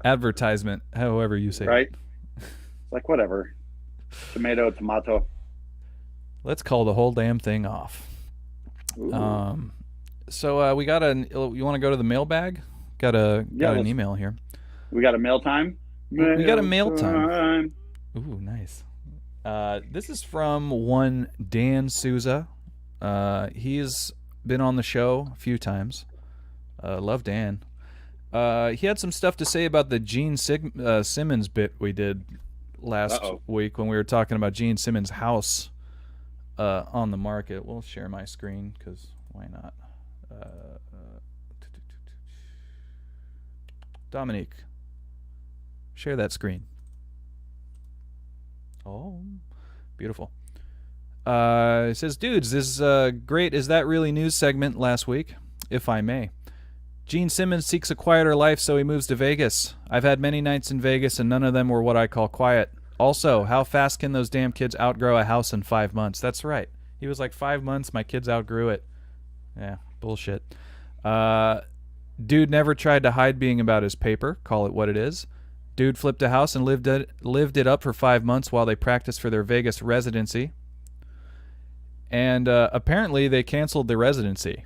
Advertisement, however you say Right? it. Like whatever. Tomato. Let's call the whole damn thing off. Ooh. So we got you want to go to the mailbag? Got an let's- email here. We got a mail time? We got a mail time. time. Ooh, nice. This is from one Dan Souza. He's been on the show a few times. Love Dan. He had some stuff to say about the Gene Simmons bit we did last week when we were talking about Gene Simmons' house on the market. We'll share my screen because why not? Dominique, share that screen. Oh, beautiful. It says, dudes, this is great. Is that really news segment last week? If I may. Gene Simmons seeks a quieter life, so he moves to Vegas. I've had many nights in Vegas, and none of them were what I call quiet. Also, how fast can those damn kids outgrow a house in 5 months? That's right. He was like 5 months. My kids outgrew it. Yeah, bullshit. Dude never tried to hide being about his paper. Call it what it is. Dude flipped a house and lived it up for 5 months while they practiced for their Vegas residency. And apparently they canceled the residency.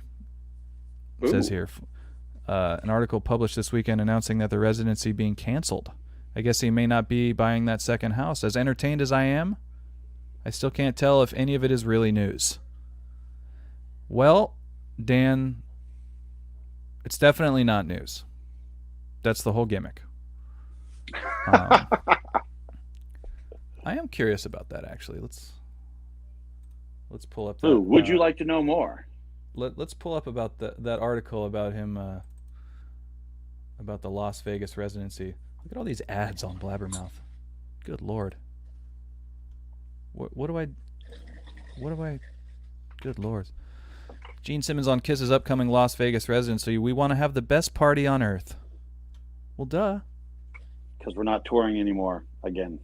It says here. An article published this weekend announcing that the residency being canceled. I guess he may not be buying that second house. As entertained as I am, I still can't tell if any of it is really news. Well, Dan, it's definitely not news. That's the whole gimmick. I am curious about that, actually. Let's pull up that. Ooh, would you like to know more? Let's pull up about that article about him, about the Las Vegas residency. Look at all these ads on Blabbermouth. Good Lord. What do I... Good Lord. Gene Simmons on Kiss's upcoming Las Vegas residency. We want to have the best party on earth. Well, duh. Because we're not touring anymore again.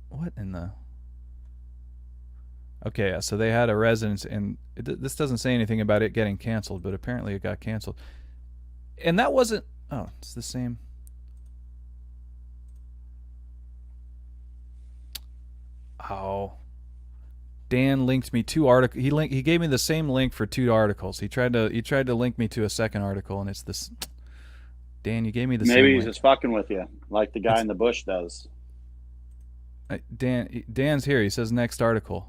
What in the... Okay, so they had a residence, and this doesn't say anything about it getting canceled, but apparently it got canceled. And that wasn't... Oh, it's the same... Oh, Dan linked me 2 articles. He gave me the same link for 2 articles. He tried to link me to a second article, and it's this. Dan, you gave me the same. Maybe he's link. just fucking with you, like the guy in the bush does. Dan's here. He says next article.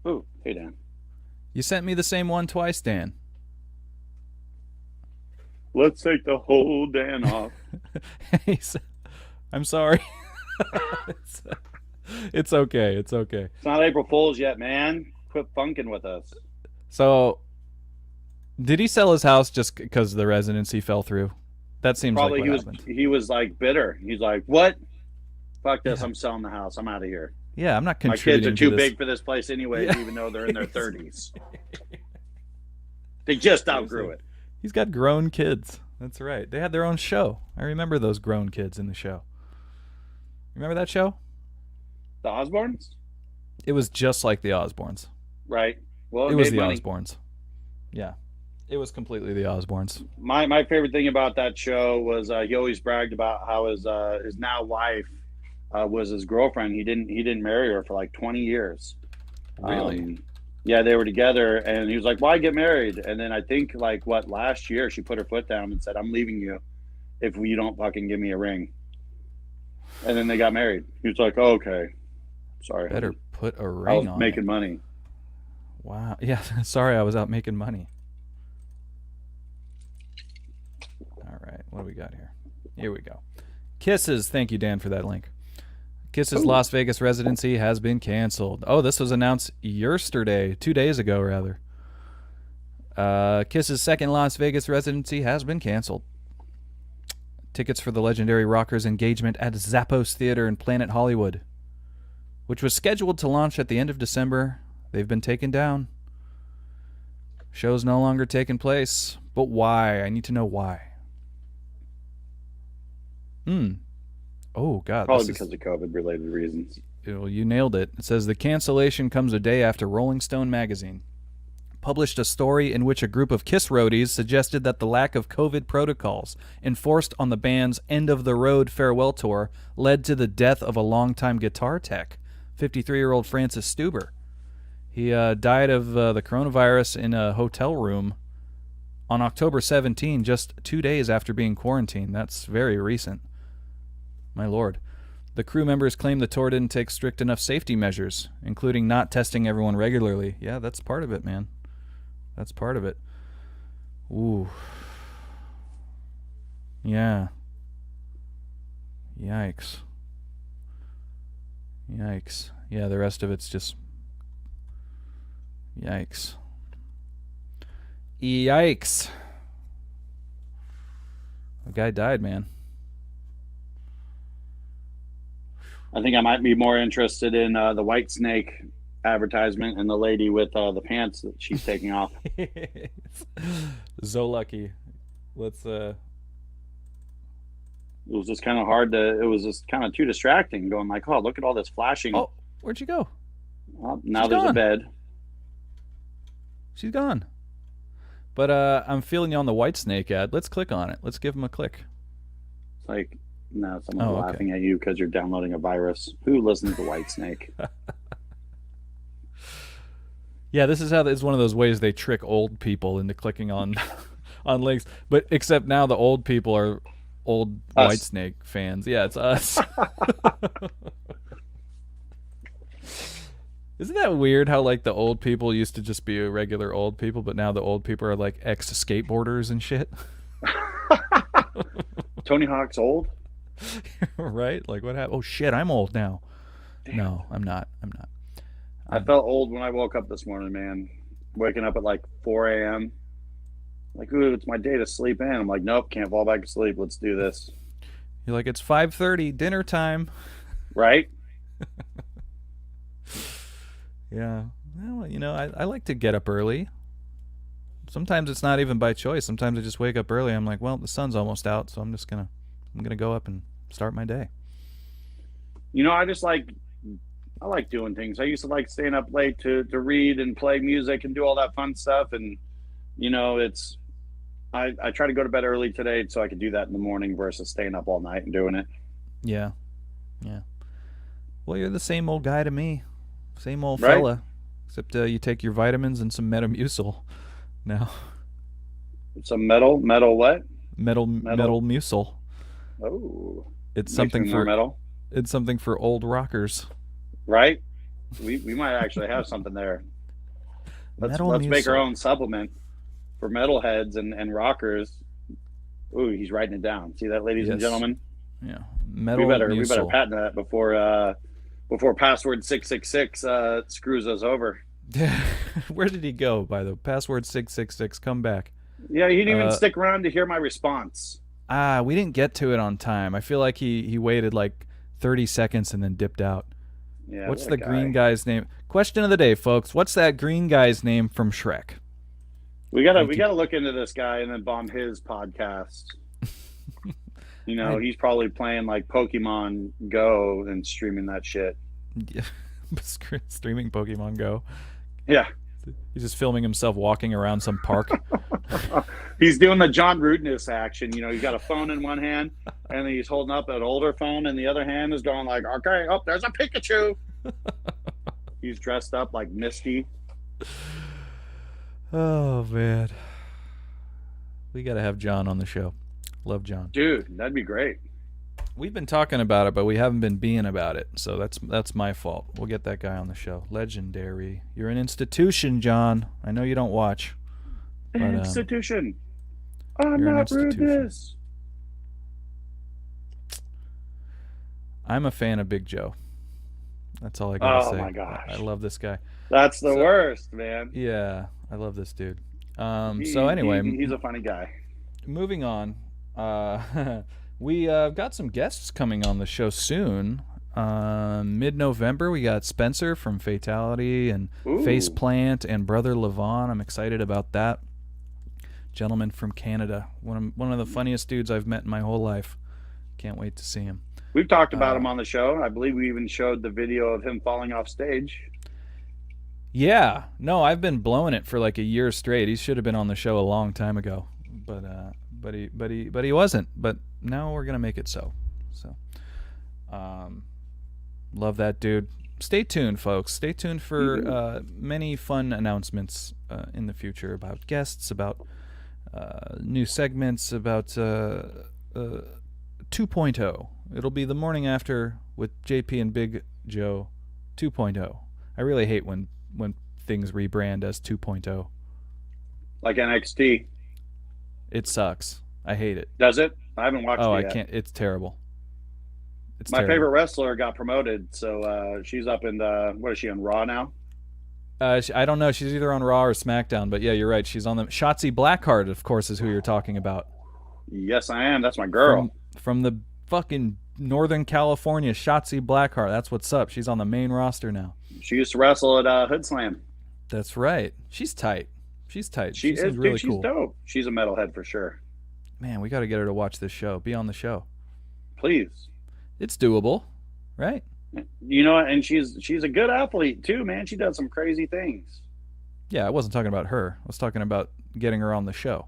Ooh, hey Dan. You sent me the same one twice, Dan. Let's take the whole Dan off. I'm sorry. It's okay. It's okay. It's not April Fool's yet, man. Quit funking with us. So, did he sell his house just because the residency fell through? That seems probably like what happened. He was like bitter. He's like, "What? Fuck this! Yeah. I'm selling the house. I'm out of here." Yeah, I'm not contributing. My kids are too big for this place anyway, even though they're in their 30s. They just outgrew it. He's got grown kids. That's right. They had their own show. I remember those grown kids in the show. Remember that show? The Osbournes? It was just like the Osbournes. Right. Well, it was the Osbournes. Yeah. It was completely the Osbournes. My favorite thing about that show was he always bragged about how his now wife was his girlfriend. He didn't marry her for like 20 years. Really? Yeah, they were together, and he was like, "Why get married?" And then I think last year she put her foot down and said, "I'm leaving you if you don't fucking give me a ring." And then they got married. He was like, "Oh, okay, sorry." Better put a ring on. I was making money. Wow. Yeah. Sorry, I was out making money. All right. What do we got here? Here we go. Kisses. Thank you, Dan, for that link. Kisses' Las Vegas residency has been canceled. Oh, this was announced yesterday, 2 days ago, rather. Kisses' second Las Vegas residency has been canceled. Tickets for the legendary rockers' engagement at Zappos Theater in Planet Hollywood, which was scheduled to launch at the end of December, they've been taken down. Show's no longer taking place. But why? I need to know why. Oh, God. Probably because of COVID-related reasons. Well, you nailed it. It says the cancellation comes a day after Rolling Stone magazine published a story in which a group of Kiss roadies suggested that the lack of COVID protocols enforced on the band's end-of-the-road farewell tour led to the death of a longtime guitar tech, 53-year-old Francis Stuber. He died of the coronavirus in a hotel room on October 17, just 2 days after being quarantined. That's very recent. My lord. The crew members claim the tour didn't take strict enough safety measures, including not testing everyone regularly. Yeah, that's part of it, man. That's part of it. Ooh. Yeah. Yikes. Yeah, the rest of it's just yikes. Yikes. A guy died, man. I think I might be more interested in the White Snake advertisement and the lady with the pants that she's taking off. So lucky. Let's It was just kind of hard to. It was just kind of too distracting. Going like, oh, look at all this flashing. Oh, where'd she go? Well, now she's there's gone. a bed. She's gone. But I'm feeling you on the White Snake ad. Let's click on it. Let's give him a click. It's like, no, someone's laughing at you because you're downloading a virus. Who listens to White Snake? Yeah, this is one of those ways they trick old people into clicking on on links. But except now the old people are old Us. Whitesnake fans. Yeah, it's us. Isn't that weird how like the old people used to just be regular old people, but now the old people are like ex-skateboarders and shit? Tony Hawk's old? Right? Like what happened? Oh shit, I'm old now. Damn. No, I'm not. I felt old when I woke up this morning, man. Waking up at like 4 a.m. Like, ooh, it's my day to sleep in. I'm like, nope, can't fall back asleep. Let's do this. You're like, it's 5:30, dinner time. Right? Yeah. Well, you know, I like to get up early. Sometimes it's not even by choice. Sometimes I just wake up early. I'm like, well, the sun's almost out, so I'm gonna go up and start my day. You know, I like doing things. I used to like staying up late to read and play music and do all that fun stuff. And, you know, I try to go to bed early today so I can do that in the morning versus staying up all night and doing it. Yeah. Well, you're the same old guy to me. Same old Right? fella. Except you take your vitamins and some Metamucil now. Some metal what? Metal Mucil. Oh, It's makes something me more for metal. It's something for old rockers. Right? We might actually have something there. Let's make our own supplement for metalheads and rockers. Ooh, he's writing it down. See that, ladies and gentlemen? Yeah. We better patent that before password 666 screws us over. Where did he go? By the password 666, come back. Yeah, he didn't even stick around to hear my response. We didn't get to it on time. I feel like he waited like 30 seconds and then dipped out. Yeah. What's the green guy's name? Question of the day, folks. What's that green guy's name from Shrek? We gotta look into this guy and then bomb his podcast. You know, he's probably playing like Pokemon Go and streaming that shit. Yeah. Streaming Pokemon Go. Yeah. He's just filming himself walking around some park. He's doing the John Rudness action. You know, he's got a phone in one hand, and then he's holding up an older phone, and the other hand is going like, okay, oh, there's a Pikachu. He's dressed up like Misty. Oh, man. We got to have John on the show. Love John. Dude, that'd be great. We've been talking about it, but we haven't been being about it. So that's my fault. We'll get that guy on the show. Legendary. You're an institution, John. I know you don't watch. But, institution. I'm not Rudness. I'm a fan of Big Joe. That's all I gotta say. Oh my gosh. I love this guy. That's the worst, man. Yeah, I love this dude. So anyway, he's a funny guy. Moving on. We got some guests coming on the show soon. Mid-November, we got Spencer from Fatality and Faceplant and Brother Levon. I'm excited about that. Gentleman from Canada. One of the funniest dudes I've met in my whole life. Can't wait to see him. We've talked about him on the show. I believe we even showed the video of him falling off stage. Yeah. No, I've been blowing it for like a year straight. He should have been on the show a long time ago. But he wasn't. But now we're gonna make it so. Love that dude. Stay tuned, folks. Stay tuned for many fun announcements in the future about guests, about new segments, about 2.0. It'll be the morning after with JP and Big Joe 2.0. I really hate when things rebrand as 2.0. Like NXT. It sucks. I hate it. Does it? I haven't watched Oh, it I yet. can't. It's terrible. It's My terrible. favorite wrestler got promoted, so she's up in the, what is she, on Raw now? I don't know. She's either on Raw or SmackDown, but yeah, you're right. She's on the Shotzi Blackheart, of course, is who you're talking about. Yes, I am. That's my From girl. from the fucking Northern California, Shotzi Blackheart. That's what's up. She's on the main roster now. She used to wrestle at Hood Slam. That's right. She's tight. She's tight. She She is, seems dude. really She's cool. dope. She's a metalhead for sure. Man, we got to get her to watch this show. Be on the show. Please. It's doable, right? You know, and she's a good athlete too, man. She does some crazy things. Yeah, I wasn't talking about her. I was talking about getting her on the show.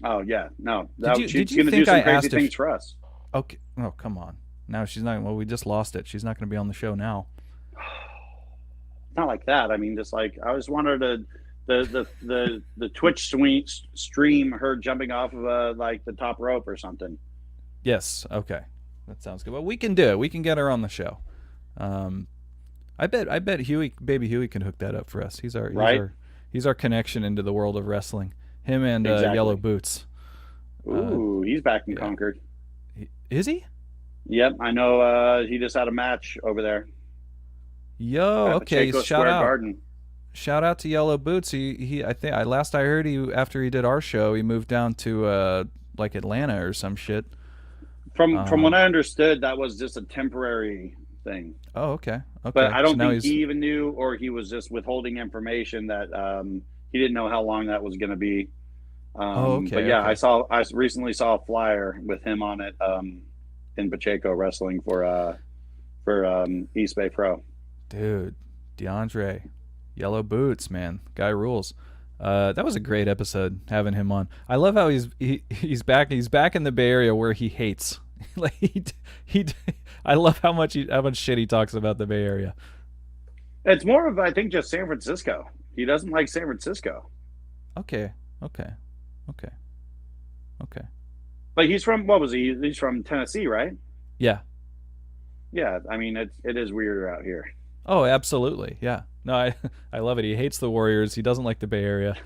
Oh yeah, no, Did she's you gonna do think some I crazy asked if things for us. Okay. Oh, come on. Now she's not. Well, we just lost it. She's not going to be on the show now. Not like that. I mean, just like I just wanted to the Twitch stream her jumping off of like the top rope or something. Yes. Okay. That sounds good. Well, we can do it. We can get her on the show. I bet Huey, baby Huey, can hook that up for us. He's our connection into the world of wrestling. Him and Exactly. Yellow Boots. Ooh, he's back in yeah. Concord. Is he? Yep, I know. He just had a match over there. Yo. At Okay. Pacheco Shout Square out. Garden. Shout out to Yellow Boots. I think last I heard after he did our show, he moved down to like Atlanta or some shit. From what I understood, that was just a temporary thing. Oh, okay. Okay. But I don't So now think he even knew, or he was just withholding information that he didn't know how long that was going to be. Okay. But yeah, Okay. I recently saw a flyer with him on it in Pacheco wrestling for East Bay Pro. Dude, DeAndre, Yellow Boots, man, guy rules. That was a great episode having him on. I love how he's back. He's back in the Bay Area where he hates. Like he I love how much shit he talks about the Bay Area. It's more of, I think, just San Francisco. He doesn't like San Francisco. Okay. But he's from, what was he? He's from Tennessee, right? Yeah. Yeah, I mean, it is weirder out here. Oh, absolutely. Yeah. No, I love it. He hates the Warriors. He doesn't like the Bay Area.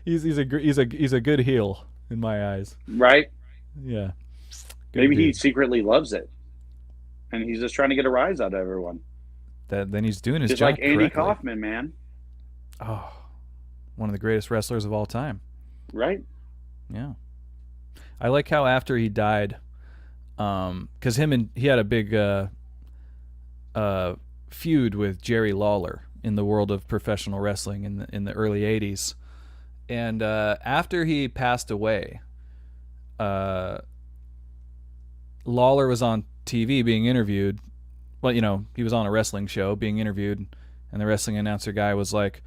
he's a good heel in my eyes. Right? Yeah. Good Maybe he dude. secretly loves it. And he's just trying to get a rise out of everyone. Then he's doing his Just job like Andy correctly. Kaufman, man. Oh, one of the greatest wrestlers of all time. Right? Yeah. I like how after he died, because he had a big feud with Jerry Lawler in the world of professional wrestling in the early '80s, and after he passed away, Lawler was on TV being interviewed. Well, he was on a wrestling show being interviewed, and the wrestling announcer guy was like,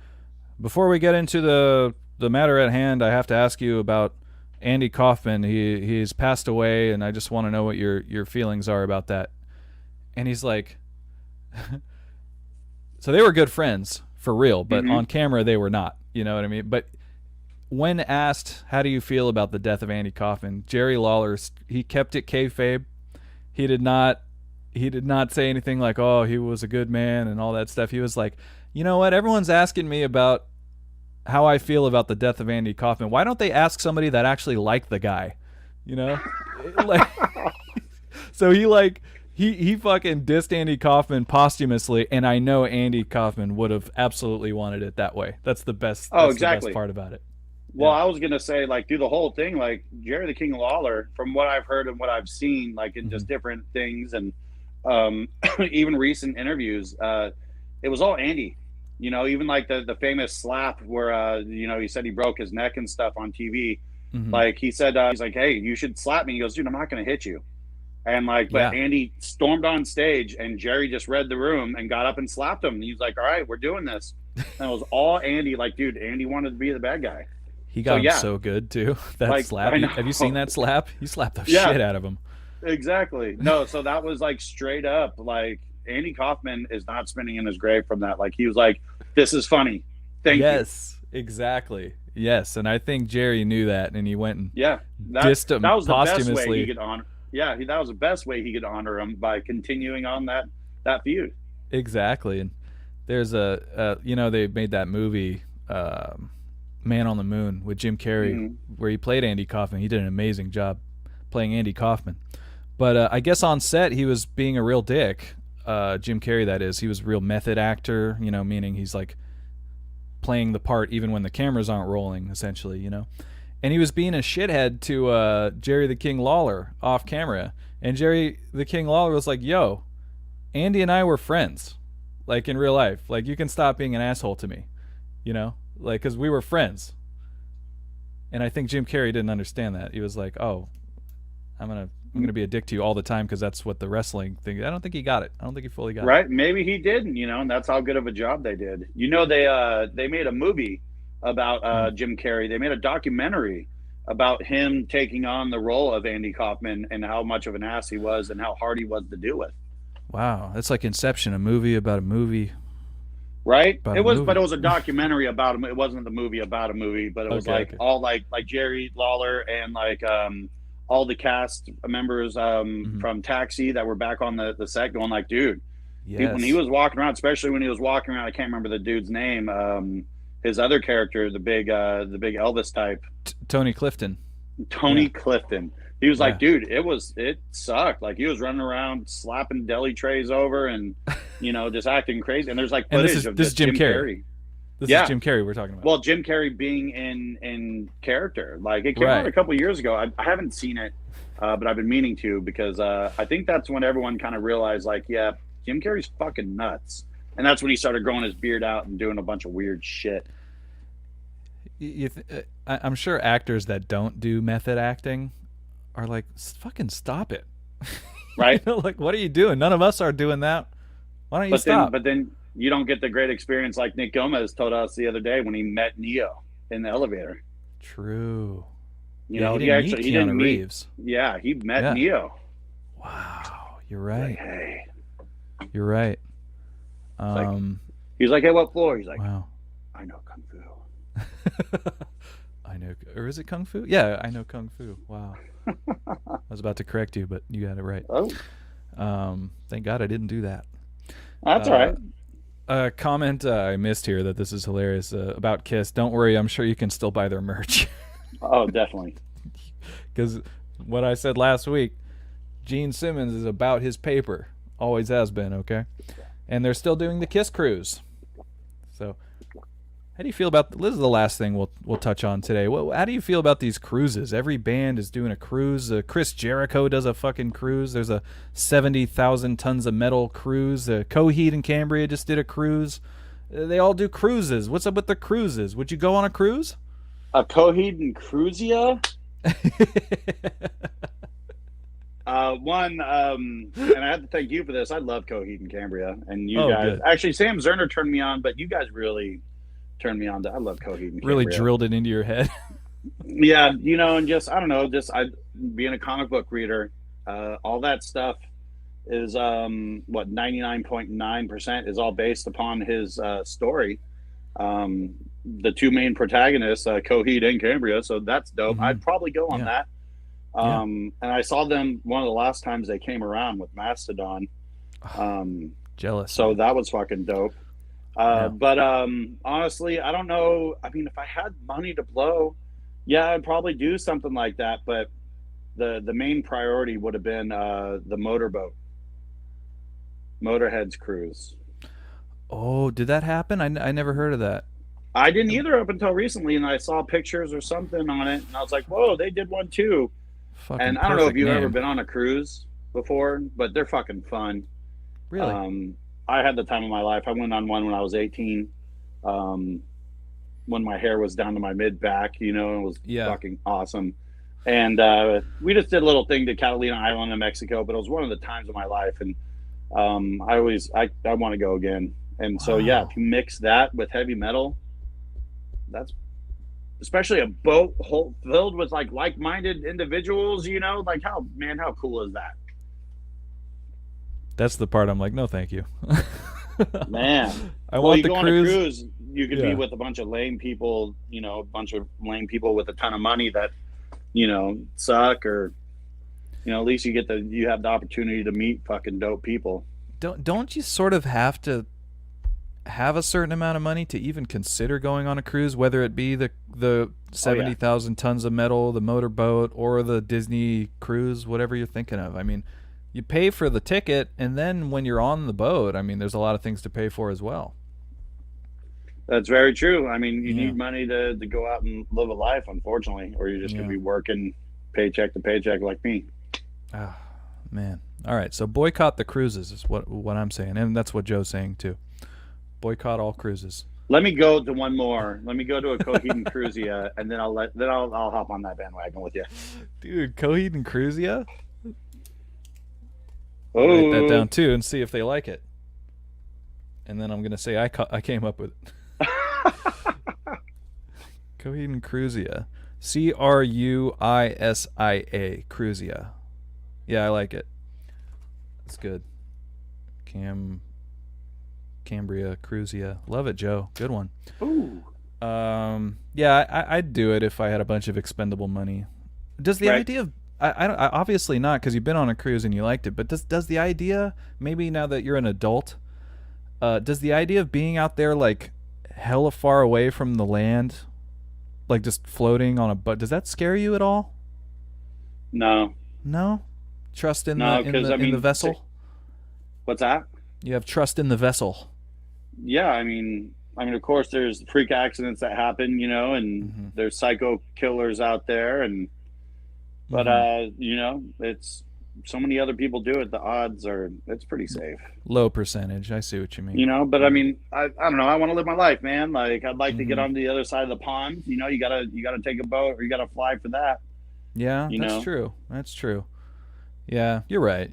"Before we get into the matter at hand, I have to ask you about Andy Kaufman. He's passed away, and I just want to know what your feelings are about that." And he's like, so they were good friends for real, but on camera they were not. You know what I mean? But when asked, "How do you feel about the death of Andy Kaufman?" Jerry Lawler, he kept it kayfabe. He did not say anything like, "Oh, he was a good man" and all that stuff. He was like, "You know what? Everyone's asking me about how I feel about the death of Andy Kaufman. Why don't they ask somebody that actually liked the guy?" Like, so he fucking dissed Andy Kaufman posthumously, and I know Andy Kaufman would have absolutely wanted it that way. That's the best. Oh, That's exactly. the best part about it. Well, Yeah. I was gonna say, like, do the whole thing, like Jerry the King Lawler, from what I've heard and what I've seen, like in just different things and even recent interviews, it was all Andy. Even like the famous slap where he said he broke his neck and stuff on TV. Like he said, he's like, "Hey, you should slap me." He goes, "Dude, I'm not gonna hit you." And but Andy stormed on stage, and Jerry just read the room and got up and slapped him. And he was like, "All right, we're doing this." And it was all Andy. Like, dude, Andy wanted to be the bad guy. He got him so good too. That Like, slap. I know. Have you seen that slap? He slapped the Yeah. shit out of him. Exactly. No, so that was like straight up. Like Andy Kaufman is not spinning in his grave from that. Like he was like, "This is funny. Thank you." Yes, exactly. Yes, and I think Jerry knew that, and he went and Yeah, dissed him that was the best way posthumously. he could honor. Yeah, that was the best way he could honor him, by continuing on that feud. Exactly, and there's they made that movie Man on the Moon with Jim Carrey, where he played Andy Kaufman. He did an amazing job playing Andy Kaufman. But I guess on set he was being a real dick. Jim Carrey, that is. He was a real method actor, you know, meaning he's like playing the part even when the cameras aren't rolling, essentially, you know. And he was being a shithead to Jerry the King Lawler off camera. And Jerry the King Lawler was like, yo, Andy and I were friends, like in real life. Like, you can stop being an asshole to me, you know, like, because we were friends. And I think Jim Carrey didn't understand that. He was like, oh, I'm gonna be a dick to you all the time because that's what the wrestling thing. I don't think he got it. I don't think he fully got it. Right? Maybe he didn't, you know, and that's how good of a job they did. You know, they made a movie about Jim Carrey. They made a documentary about him taking on the role of Andy Kaufman and how much of an ass he was and how hard he was to deal with. Wow, that's like Inception, a movie about a movie. Right? About it a was, movie. but it was a documentary about him. It wasn't the movie about a movie, but it was all like Jerry Lawler and like all the cast members from Taxi that were back on the set going like, dude, when he was walking around, especially when he was walking around, I can't remember the dude's name. His other character, the big Elvis type, Tony Clifton. Clifton. He was like, dude, it sucked. Like, he was running around slapping deli trays over and, you know, just acting crazy. And there's like footage of this Jim Carrey. This is Jim Carrey we're talking about. Well, Jim Carrey being in character. Like, it came out a couple years ago. I haven't seen it, but I've been meaning to because I think that's when everyone kind of realized, like, yeah, Jim Carrey's fucking nuts. And that's when he started growing his beard out and doing a bunch of weird shit. I'm sure actors that don't do method acting are like, fucking stop it. Right? You know, like, what are you doing? None of us are doing that. Why don't you stop? But then you don't get the great experience like Nick Gomez told us the other day when he met Neo in the elevator. True. You know, he didn't meet Reeves. Yeah, he met Neo. Wow, you're right. Like, hey. You're right. He's like, hey, what floor? He's like, wow. I know Kung Fu. I know, or is it Kung Fu? Yeah, I know Kung Fu. Wow. I was about to correct you, but you got it right. Oh. Thank God I didn't do that. That's all right. A comment I missed here that this is hilarious about Kiss. Don't worry, I'm sure you can still buy their merch. Oh, definitely. Because what I said last week, Gene Simmons is about his paper. Always has been, okay? And they're still doing the Kiss cruise. So, how do you feel about... This is the last thing we'll touch on today. How do you feel about these cruises? Every band is doing a cruise. Chris Jericho does a fucking cruise. There's a 70,000 tons of metal cruise. Coheed and Cambria just did a cruise. They all do cruises. What's up with the cruises? Would you go on a cruise? A Coheed and Cruisia? And I have to thank you for this. I love Coheed and Cambria, and you guys. Good. Actually, Sam Zerner turned me on, but you guys really turned me on. I love Coheed and Cambria. Really drilled it into your head. Yeah, you know, and just I don't know, I being a comic book reader, all that stuff is 99.9% is all based upon his story. The two main protagonists, Coheed and Cambria, so that's dope. Mm-hmm. I'd probably go on that. And I saw them one of the last times they came around with Mastodon. Jealous. So that was fucking dope. But honestly, I don't know. I mean, if I had money to blow, yeah, I'd probably do something like that. But the main priority would have been the motorboat, Motorhead's cruise. Oh, did that happen? I never heard of that. I didn't either up until recently, and I saw pictures or something on it, and I was like, whoa, they did one too. Fucking and I don't know if you've ever been on a cruise before, but they're fucking fun. Really? I had the time of my life. I went on one when I was 18, when my hair was down to my mid-back, you know, it was fucking awesome. And we just did a little thing to Catalina Island in Mexico, but it was one of the times of my life, and I want to go again. And so, yeah, if you mix that with heavy metal, that's especially a boat filled with like-minded individuals, you know, like how cool is that? That's the part I'm like, no, thank you. Man, I want the cruise. On a cruise, you could be with a bunch of lame people, you know, with a ton of money that, you know, suck, or, you know, at least you have the opportunity to meet fucking dope people. Don't you sort of have to have a certain amount of money to even consider going on a cruise, whether it be the 70,000 tons of metal, the motorboat, or the Disney cruise, whatever you're thinking of. I mean, you pay for the ticket, and then when you're on the boat, I mean, there's a lot of things to pay for as well. That's very true. I mean, you need money to go out and live a life, unfortunately, or you're just going to be working paycheck to paycheck like me. Ah, man. All right, so boycott the cruises is what I'm saying, and that's what Joe's saying too. Boycott all cruises. Let me go to one more. Let me go to a Coheed and Cruisia, and then I'll hop on that bandwagon with you. Dude, Coheed and Cruisia? Oh. Write that down too and see if they like it. And then I'm going to say I came up with it. Coheed and Cruisia. Cruisia. Cruisia. Yeah, I like it. It's good. Cambria, Cruisia. Love it, Joe. Good one. Ooh. Yeah, I'd do it if I had a bunch of expendable money. Does the idea of I obviously not, because you've been on a cruise and you liked it, but does the idea, maybe now that you're an adult, does the idea of being out there like hella far away from the land, like just floating on a boat, does that scare you at all? No. Trust in the vessel? What's that? You have trust in the vessel. Yeah, I mean, of course, there's freak accidents that happen, and there's psycho killers out there, but it's so many other people do it. The odds it's pretty safe. Low percentage. I see what you mean. But I mean, I don't know. I want to live my life, man. Like I'd like to get on the other side of the pond. You gotta take a boat or you gotta fly for that. Yeah, that's true. That's true. Yeah, you're right.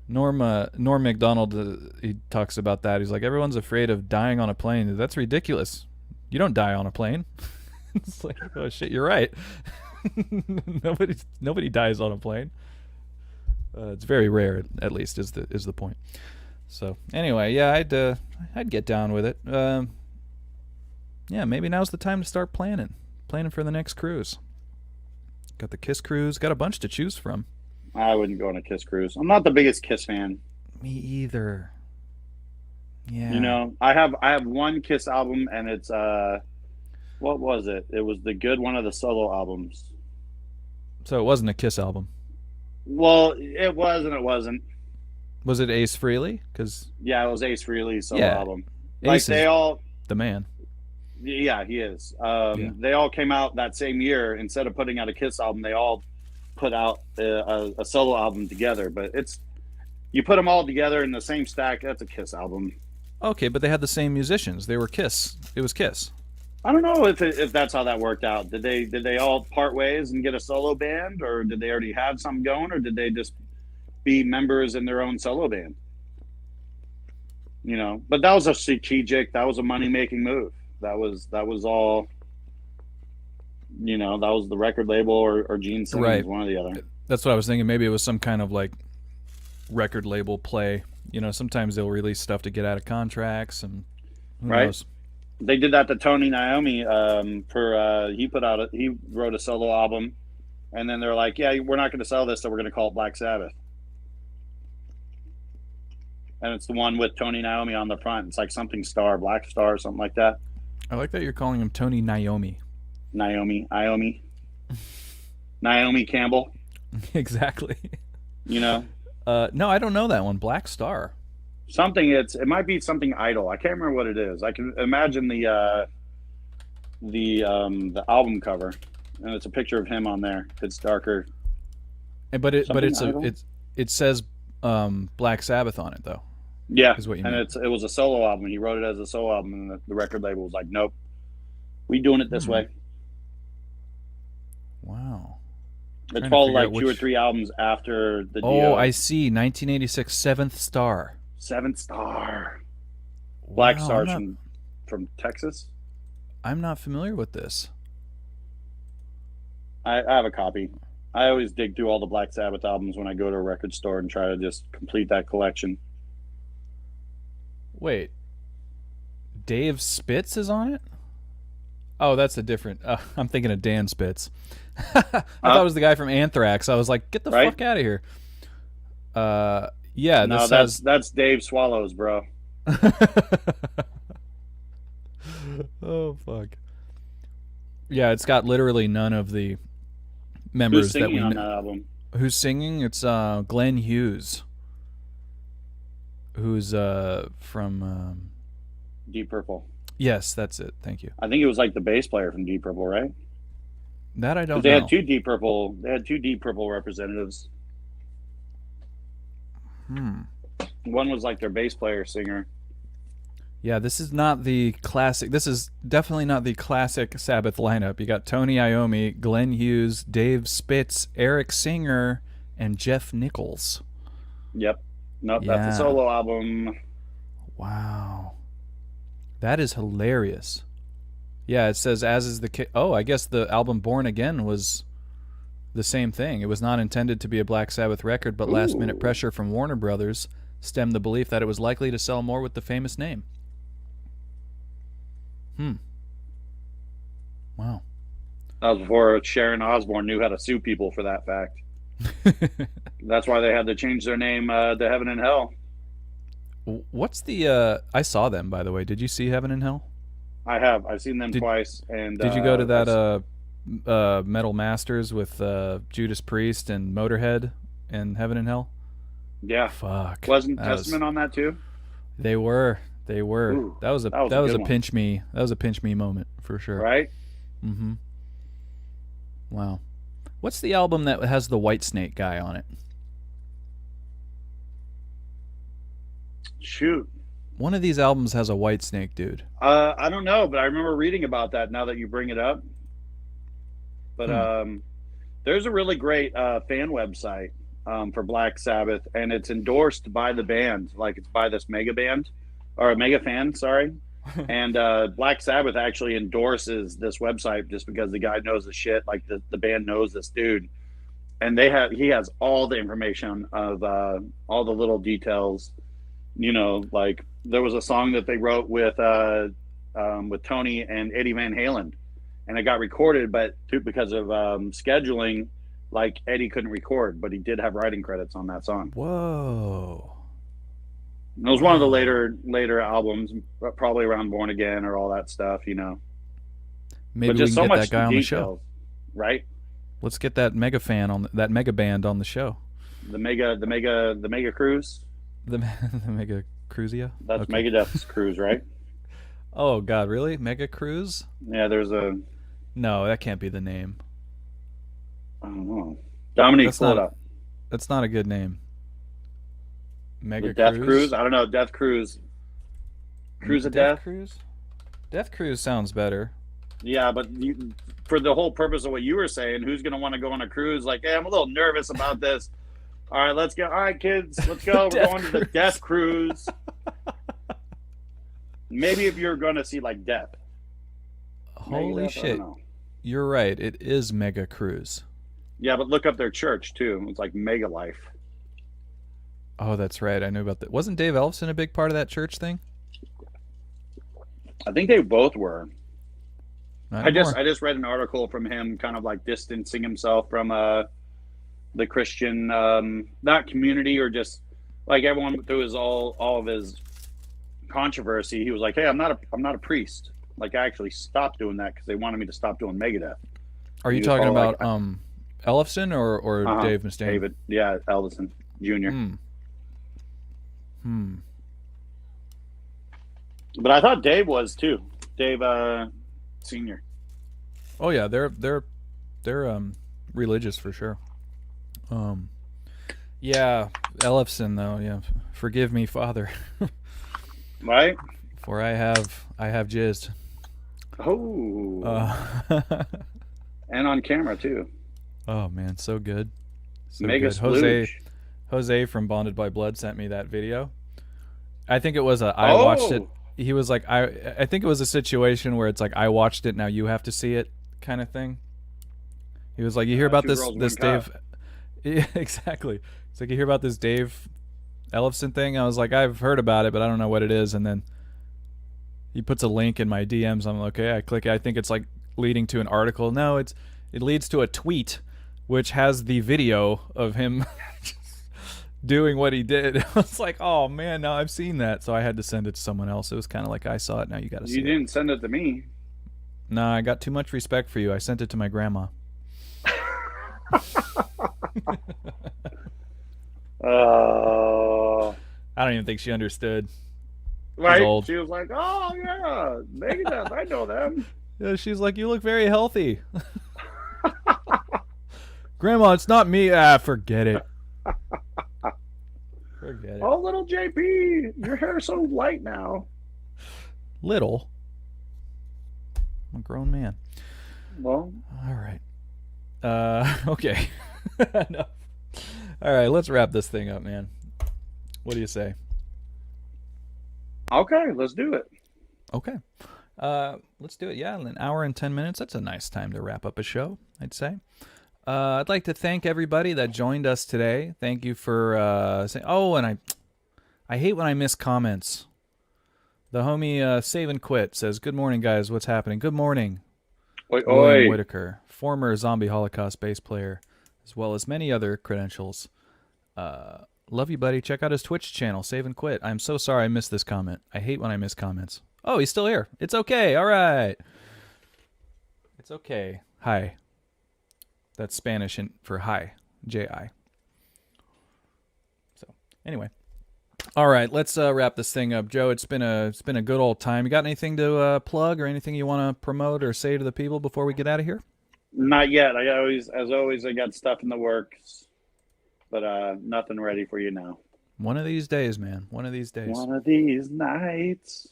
Norm MacDonald, he talks about that. He's like, everyone's afraid of dying on a plane. That's ridiculous. You don't die on a plane. It's like, oh shit, you're right. Nobody dies on a plane. It's very rare, at least, is the point. So anyway, yeah, I'd get down with it. Yeah, maybe now's the time to start planning for the next cruise. Got the Kiss cruise. Got a bunch to choose from. I wouldn't go on a Kiss cruise. I'm not the biggest Kiss fan. Me either. Yeah. I have one Kiss album, and it's what was it? It was the good one of the solo albums. So it wasn't a Kiss album. Well, it was and it wasn't. Was it Ace Frehley? Yeah, it was Ace Frehley's solo album. Ace is the man. Yeah, he is. They all came out that same year. Instead of putting out a Kiss album, they all put out a solo album together. But you put them all together in the same stack, that's a Kiss album. Okay, but they had the same musicians. They were Kiss. It was Kiss. I don't know if that's how that worked out. Did they all part ways and get a solo band, or did they already have something going, or did they just be members in their own solo band? But that was a strategic. That was a money making move. That was all. That was the record label or Gene Simmons, right. One or the other. That's what I was thinking. Maybe it was some kind of like record label play. Sometimes they'll release stuff to get out of contracts, and who knows? They did that to Tony Iommi. He wrote a solo album, and then they're like, "Yeah, we're not going to sell this, so we're going to call it Black Sabbath." And it's the one with Tony Iommi on the front. It's like something Star, Black Star, or something like that. I like that you're calling him Tony Iommi. Naomi Campbell. Exactly. No, I don't know that one. Black Star. It might be something Idol. I can't remember what it is. I can imagine the album cover, and it's a picture of him on there. It's darker. It says Black Sabbath on it though. Yeah, is what you mean. And it was a solo album. He wrote it as a solo album, and the record label was like, "Nope, we doing it this way." Wow. It's probably like 2 or 3 albums after the Dio. Oh, I see. 1986, Seventh Star. Seventh Star. Black Star's from Texas. I'm not familiar with this. I have a copy. I always dig through all the Black Sabbath albums when I go to a record store and try to just complete that collection. Wait. Dave Spitz is on it? Oh, that's a different... I'm thinking of Dan Spitz. I thought it was the guy from Anthrax. I was like, get the fuck out of here. Yeah. No, that's Dave Swallows, bro. Oh fuck. Yeah, it's got literally none of the members Who's that singing we on know. that album? Who's singing? It's Glenn Hughes, who's from. Deep Purple. Yes, that's it. Thank you. I think it was like the bass player from Deep Purple, right? That I don't They know. had two Deep Purple. They had two Deep Purple representatives. One was like their bass player singer. Yeah, this is not the classic. This is definitely not the classic Sabbath lineup. You got Tony Iommi, Glenn Hughes, Dave Spitz, Eric Singer, and Jeff Nichols. Yep. Nope, Yeah. that's a solo album. Wow. That is hilarious. Yeah, it says as is the case. Oh, I guess the album Born Again was the same thing. It was not intended to be a Black Sabbath record, but last minute pressure from Warner Brothers stemmed the belief that it was likely to sell more with the famous name. Wow. That was before Sharon Osbourne knew how to sue people for that fact. That's why they had to change their name to Heaven and Hell. What's the I saw them, by the way. Did you see Heaven and Hell? I have. I've seen them twice. And did you go to that Metal Masters with Judas Priest and Motorhead and Heaven and Hell? Yeah. Fuck. Wasn't Testament on that too? They were. Ooh, that was a good one. pinch me. That was a pinch me moment for sure. Right? Mm-hmm. Wow. What's the album that has the Whitesnake guy on it? Shoot. One of these albums has a Whitesnake dude. I don't know, but I remember reading about that now that you bring it up. But there's a really great fan website for Black Sabbath, and it's endorsed by the band. Like, it's by this mega band, or a mega fan, sorry. And Black Sabbath actually endorses this website just because the guy knows the shit. Like, the band knows this dude. And he has all the information of all the little details. You know, like, there was a song that they wrote with Tony and Eddie Van Halen, and it got recorded, but because of scheduling, like, Eddie couldn't record, but he did have writing credits on that song. Whoa. And it was one of the later albums, probably around Born Again or all that stuff, you know. Maybe but we just can so get much that guy on the show. details, right? Let's get that mega band on the show. The mega cruise. The mega Cruzia? That's Okay. Megadeth's cruise, right? Oh God, really? Mega Cruise? Yeah, there's a. No, that can't be the name. I don't know. Dominique, That's pull it not- up. That's not a good name. Mega The Death Cruise? Cruise? I don't know. Death Cruise. Cruise of Death? Cruise? Death Cruise sounds better. Yeah, but for the whole purpose of what you were saying, who's going to want to go on a cruise? Like, hey, I'm a little nervous about this. All right, let's go. All right, kids, let's go. We're going to the Death Cruise. Maybe if you're going to see, like, Death. Holy Megadeth, I don't shit. know. You're right. It is Mega Cruise. Yeah, but look up their church, too. It's like Mega Life. Oh, that's right. I knew about that. Wasn't Dave Ellefson a big part of that church thing? I think they both were. Not I just anymore. read an article from him kind of like distancing himself from the Christian not community, or just like everyone through all of his controversy. He was like, hey, I'm not a priest. Like, I actually stopped doing that because they wanted me to stop doing Megadeth. Are you He was talking all about like- Ellefson or Dave Mustaine? David, yeah, Ellison Jr. But I thought Dave was too. Dave Senior. Oh yeah, they're religious for sure. Yeah, Ellefson though. Yeah, forgive me, Father, Right? for I have jizzed. Oh. And on camera too. Oh man, so good. So Mega good. splooge. Jose from Bonded by Blood sent me that video. I think it was I watched it. He was like, I think it was a situation where it's like, I watched it, now you have to see it kind of thing. He was like, you hear about Two this girls, this one Dave. Yeah, exactly. It's like, you hear about this Dave Ellefson thing? I was like, I've heard about it, but I don't know what it is. And then he puts a link in my DMs. I'm like, okay, I click it. I think it's like leading to an article. No, it leads to a tweet which has the video of him doing what he did. I was like, oh man, now I've seen that, so I had to send it to someone else. It was kind of like, I saw it, now you got to see it. You didn't send it to me. No, I got too much respect for you. I sent it to my grandma. I don't even think she understood. Right? Old. She was like, "Oh yeah, Megadeth, I know them." Yeah, she's like, "You look very healthy." Grandma, it's not me. Ah, forget it. Forget it. Oh, little JP, your hair's so light now. Little. I'm a grown man. Well, all right. Okay. Enough. All right, let's wrap this thing up, man. What do you say? Okay, let's do it. Okay. Let's do it. Yeah, an hour and 10 minutes. That's a nice time to wrap up a show, I'd say. I'd like to thank everybody that joined us today. Thank you for saying. Oh, and I hate when I miss comments. The homie Save and Quit says, "Good morning, guys. What's happening?" Good morning. Oi, William oi. Whitaker, former Zombie Holocaust bass player, as well as many other credentials. Love you, buddy. Check out his Twitch channel, Save and Quit. I'm so sorry I missed this comment. I hate when I miss comments. Oh, he's still here. It's okay. All right. It's okay. Hi. That's Spanish for hi. J-I. So, anyway. All right, let's wrap this thing up. Joe, it's been a good old time. You got anything to plug or anything you want to promote or say to the people before we get out of here? Not yet. As always, I got stuff in the works, but nothing ready for you now. One of these days, man. One of these days. One of these nights.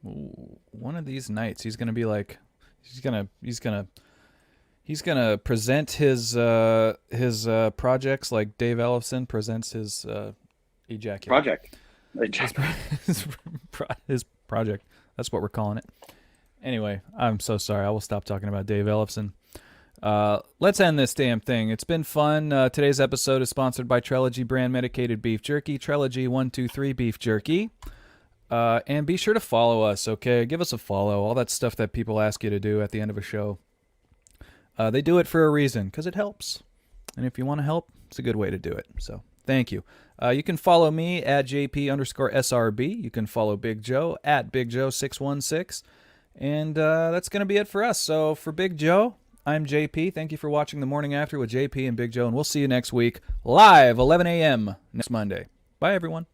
Ooh, one of these nights, he's gonna be like, he's gonna present his projects like Dave Ellefson presents his ejaculate. Project. His project. That's what we're calling it. Anyway, I'm so sorry. I will stop talking about Dave Ellefson. Let's end this damn thing. It's been fun. Today's episode is sponsored by Trilogy brand medicated beef jerky. Trilogy 123 beef jerky. And be sure to follow us, okay? Give us a follow. All that stuff that people ask you to do at the end of a show. They do it for a reason, because it helps. And if you want to help, it's a good way to do it. So, thank you. You can follow me at JP_SRB. You can follow Big Joe at Big Joe616. And that's going to be it for us. So, for Big Joe, I'm JP. Thank you for watching The Morning After with JP and Big Joe. And we'll see you next week, live, 11 a.m. next Monday. Bye, everyone.